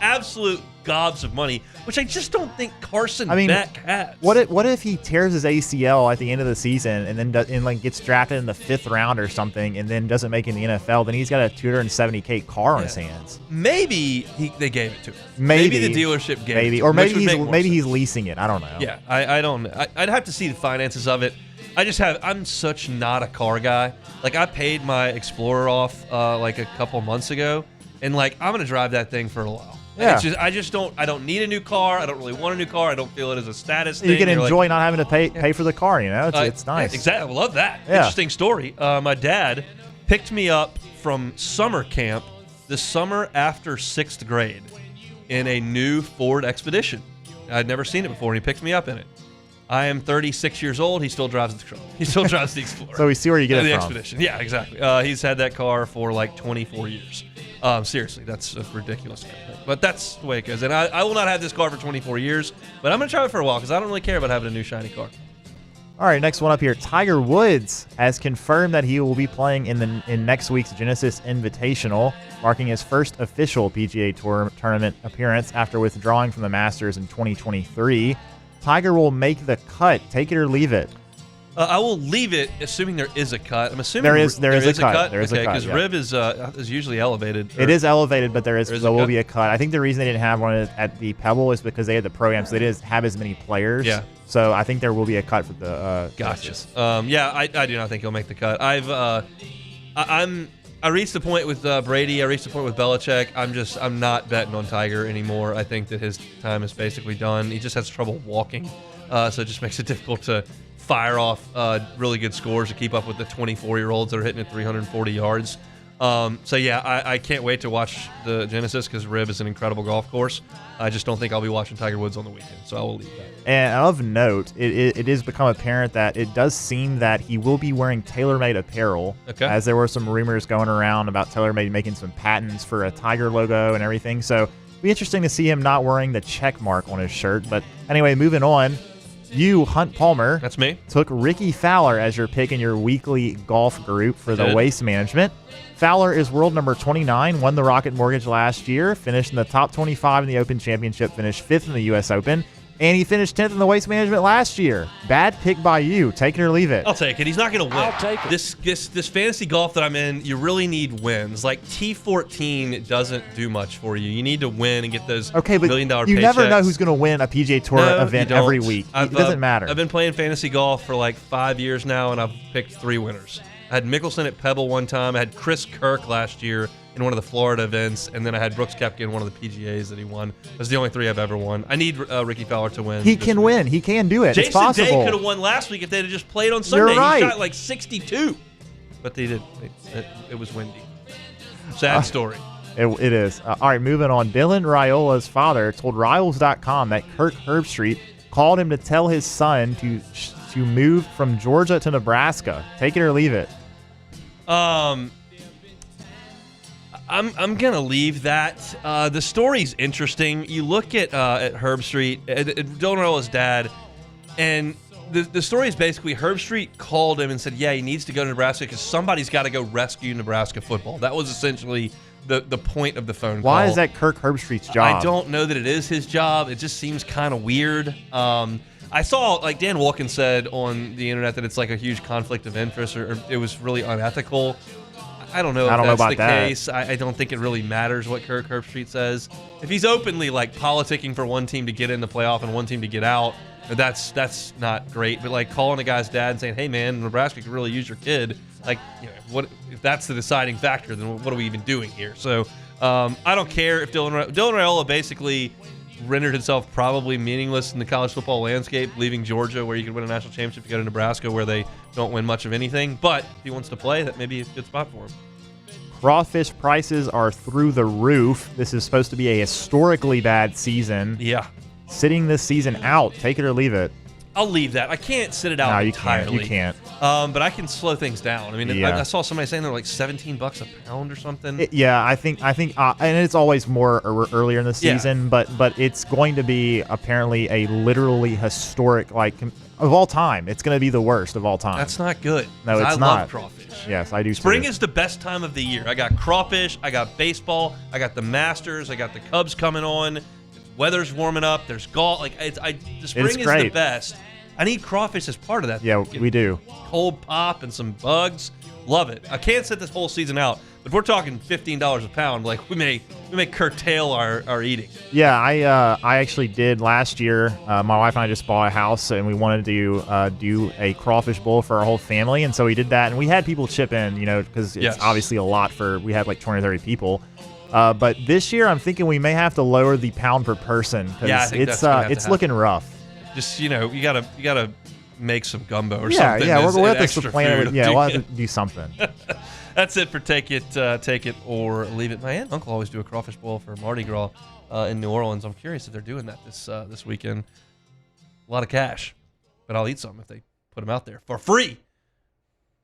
absolute gobs of money, which I just don't think Carson Beck has. What if he tears his ACL at the end of the season and then gets drafted in the 5th round or something and then doesn't make it in the NFL? Then he's got a $270K car on his hands. Maybe they gave it to him. Maybe the dealership gave it to him. Or maybe he's leasing it. I don't know. Yeah, I don't know. I'd have to see the finances of it. I'm such not a car guy. Like, I paid my Explorer off like a couple months ago, and like I'm gonna drive that thing for a while. Yeah. I don't need a new car. I don't really want a new car. I don't feel it as a status thing. You can enjoy not having to pay for the car. It's nice. Exactly. I love that. Yeah. Interesting story. My dad picked me up from summer camp the summer after 6th grade in a new Ford Expedition. I'd never seen it before, and he picked me up in it. I am 36 years old. He still drives the truck. He still drives the Explorer. So we see where you get it the from. Expedition. Yeah, exactly. He's had that car for like 24 years. Seriously, that's a ridiculous thing. But that's the way it goes. And I will not have this car for 24 years, but I'm going to try it for a while because I don't really care about having a new shiny car. All right, next one up here. Tiger Woods has confirmed that he will be playing in next week's Genesis Invitational, marking his first official PGA Tour tournament appearance after withdrawing from the Masters in 2023. Tiger will make the cut. Take it or leave it. I will leave it, assuming there is a cut. I'm assuming there is a cut. There is a cut. Because Riv is usually elevated. It is elevated, but there will be a cut. I think the reason they didn't have one at the Pebble is because they had the pro-am, so they didn't have as many players. Yeah. So I think there will be a cut for the. Gotcha. I do not think he'll make the cut. I reached the point with Brady. I reached the point with Belichick. I'm not betting on Tiger anymore. I think that his time is basically done. He just has trouble walking, so it just makes it difficult to fire off really good scores to keep up with the 24-year-olds that are hitting at 340 yards. I can't wait to watch the Genesis because Rib is an incredible golf course. I just don't think I'll be watching Tiger Woods on the weekend, so I will leave that. And of note, it has become apparent that it does seem that he will be wearing TaylorMade apparel, as there were some rumors going around about TaylorMade making some patents for a Tiger logo and everything. So it'll be interesting to see him not wearing the check mark on his shirt. But anyway, moving on. You, Hunt Palmer, that's me, took Ricky Fowler as your pick in your weekly golf group for the Waste Management. Fowler is world number 29, won the Rocket Mortgage last year, finished in the top 25 in the Open Championship, finished 5th in the U.S. Open, and he finished 10th in the Waste Management last year. Bad pick by you. Take it or leave it. I'll take it. He's not going to win. I'll take it. This fantasy golf that I'm in, you really need wins. Like T14 doesn't do much for you. You need to win and get those $1 million paychecks. You never know who's going to win a PGA Tour event every week. It doesn't matter. I've been playing fantasy golf for like 5 years now, and I've picked 3 winners. I had Mickelson at Pebble one time. I had Chris Kirk last year in one of the Florida events, and then I had Brooks Koepka in one of the PGAs that he won. That's the only 3 I've ever won. I need Ricky Fowler to win. He can win. He can do it. Jason it's possible. Day could have won last week if they'd have just played on Sunday. You're right. He shot like 62, but they did. It was windy. Sad story. It is. All right, moving on. Dylan Raiola's father told Rivals.com that Kirk Herbstreit called him to tell his son to move from Georgia to Nebraska. Take it or leave it. I'm gonna leave that. The story's interesting. You look at Herbstreit, Dylan Raiola's dad, and the story is basically Herbstreit called him and said, "Yeah, he needs to go to Nebraska because somebody's got to go rescue Nebraska football." That was essentially the point of the phone call. Why is that Kirk Herbstreit's job? I don't know that it is his job. It just seems kind of weird. I saw, like Dan Wilkins said on the internet, that it's like a huge conflict of interest, or it was really unethical. I don't know if that's the case. I don't think it really matters what Kirk Herbstreit says. If he's openly like politicking for one team to get in the playoff and one team to get out, that's not great. But like calling a guy's dad and saying, "Hey man, Nebraska could really use your kid," like, you know, what if that's the deciding factor? Then what are we even doing here? So I don't care if Dylan Raiola basically rendered himself probably meaningless in the college football landscape, leaving Georgia where you could win a national championship, to go to Nebraska where they don't win much of anything. But if he wants to play, that may be a good spot for him. Crawfish prices are through the roof. This is supposed to be a historically bad season. Yeah. Sitting this season out. Take it or leave it. I'll leave that. I can't sit it out entirely. You can't. But I can slow things down. I mean, I saw somebody saying they're like $17 a pound or something. I think, and it's always more earlier in the season, but it's going to be apparently a literally historic, like, of all time. It's going to be the worst of all time. That's not good. No, it's not. I love crawfish. Yes, I do. Spring too. is the best time of the year. I got crawfish. I got baseball. I got the Masters. I got the Cubs coming on. It's weather's warming up. There's golf. Like the spring is great. the best. I need crawfish as part of that. Yeah, we do. Cold pop and some bugs. Love it. I can't sit this whole season out. But if we're talking $15 a pound, like we may curtail our eating. Yeah, I actually did last year. My wife and I just bought a house, and we wanted to do a crawfish bowl for our whole family, and so we did that. And we had people chip in, because it's obviously a lot we had like 20 or 30 people. But this year, I'm thinking we may have to lower the pound per person because it's looking rough. Just you gotta make some gumbo or something. Yeah, we'll have to supplant it. Yeah, we'll have to do something. That's it for take it or leave it. My aunt and uncle always do a crawfish boil for Mardi Gras in New Orleans. I'm curious if they're doing that this weekend. A lot of cash, but I'll eat some if they put them out there for free.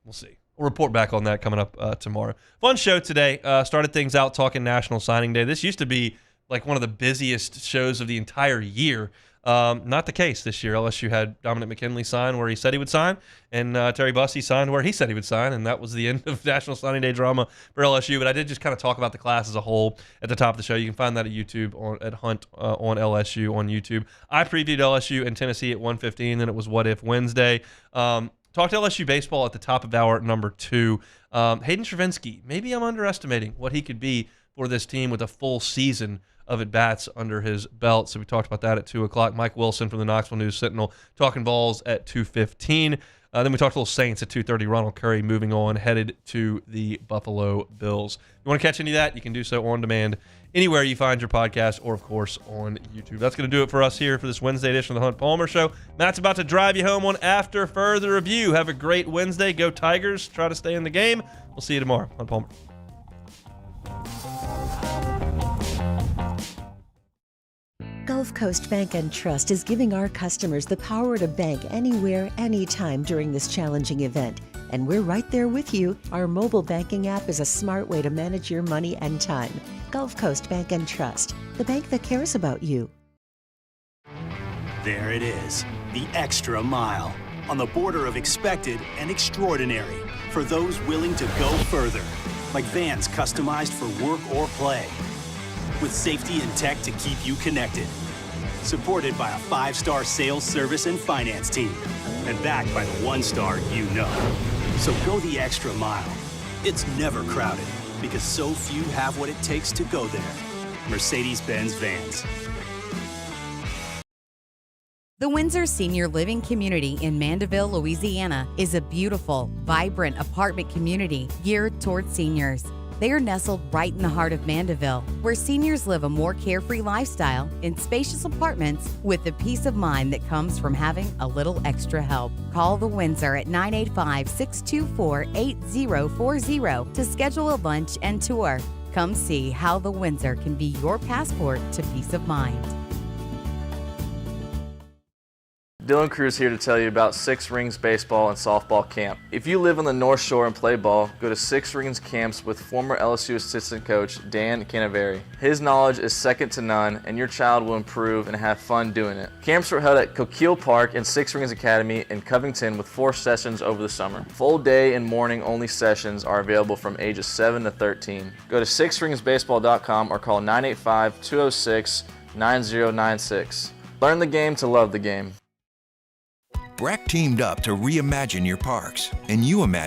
We'll see. We'll report back on that coming up tomorrow. Fun show today. Started things out talking National Signing Day. This used to be like one of the busiest shows of the entire year. Not the case this year. LSU had Dominic McKinley sign where he said he would sign, and Terry Bussey signed where he said he would sign, and that was the end of National Signing Day drama for LSU. But I did just kind of talk about the class as a whole at the top of the show. You can find that at YouTube at Hunt on LSU on YouTube. I previewed LSU and Tennessee at 1:15, and it was What If Wednesday. Talked LSU baseball at the top of hour number 2. Hayden Travinski, maybe I'm underestimating what he could be for this team with a full season of at-bats under his belt. So we talked about that at 2 o'clock. Mike Wilson from the Knoxville News-Sentinel talking balls at 2:15. Then we talked a little Saints at 2:30. Ronald Curry moving on, headed to the Buffalo Bills. If you want to catch any of that, you can do so on demand anywhere you find your podcast or, of course, on YouTube. That's going to do it for us here for this Wednesday edition of the Hunt Palmer Show. Matt's about to drive you home on After Further Review. Have a great Wednesday. Go Tigers. Try to stay in the game. We'll see you tomorrow. Hunt Palmer. Gulf Coast Bank and Trust is giving our customers the power to bank anywhere, anytime during this challenging event. And we're right there with you. Our mobile banking app is a smart way to manage your money and time. Gulf Coast Bank and Trust, the bank that cares about you. There it is, the extra mile, on the border of expected and extraordinary, for those willing to go further, like vans customized for work or play, with safety and tech to keep you connected. Supported by a 5-star sales, service, and finance team. And backed by the 1-star you know. So go the extra mile. It's never crowded, because so few have what it takes to go there. Mercedes-Benz Vans. The Windsor Senior Living Community in Mandeville, Louisiana is a beautiful, vibrant apartment community geared toward seniors. They are nestled right in the heart of Mandeville, where seniors live a more carefree lifestyle in spacious apartments with the peace of mind that comes from having a little extra help. Call the Windsor at 985-624-8040 to schedule a lunch and tour. Come see how the Windsor can be your passport to peace of mind. Dylan Cruz here to tell you about Six Rings Baseball and Softball Camp. If you live on the North Shore and play ball, go to Six Rings Camps with former LSU assistant coach Dan Canaveri. His knowledge is second to none, and your child will improve and have fun doing it. Camps are held at Coquille Park and Six Rings Academy in Covington with 4 sessions over the summer. Full day and morning only sessions are available from ages 7 to 13. Go to sixringsbaseball.com or call 985-206-9096. Learn the game to love the game. BRAC teamed up to reimagine your parks, and you imagine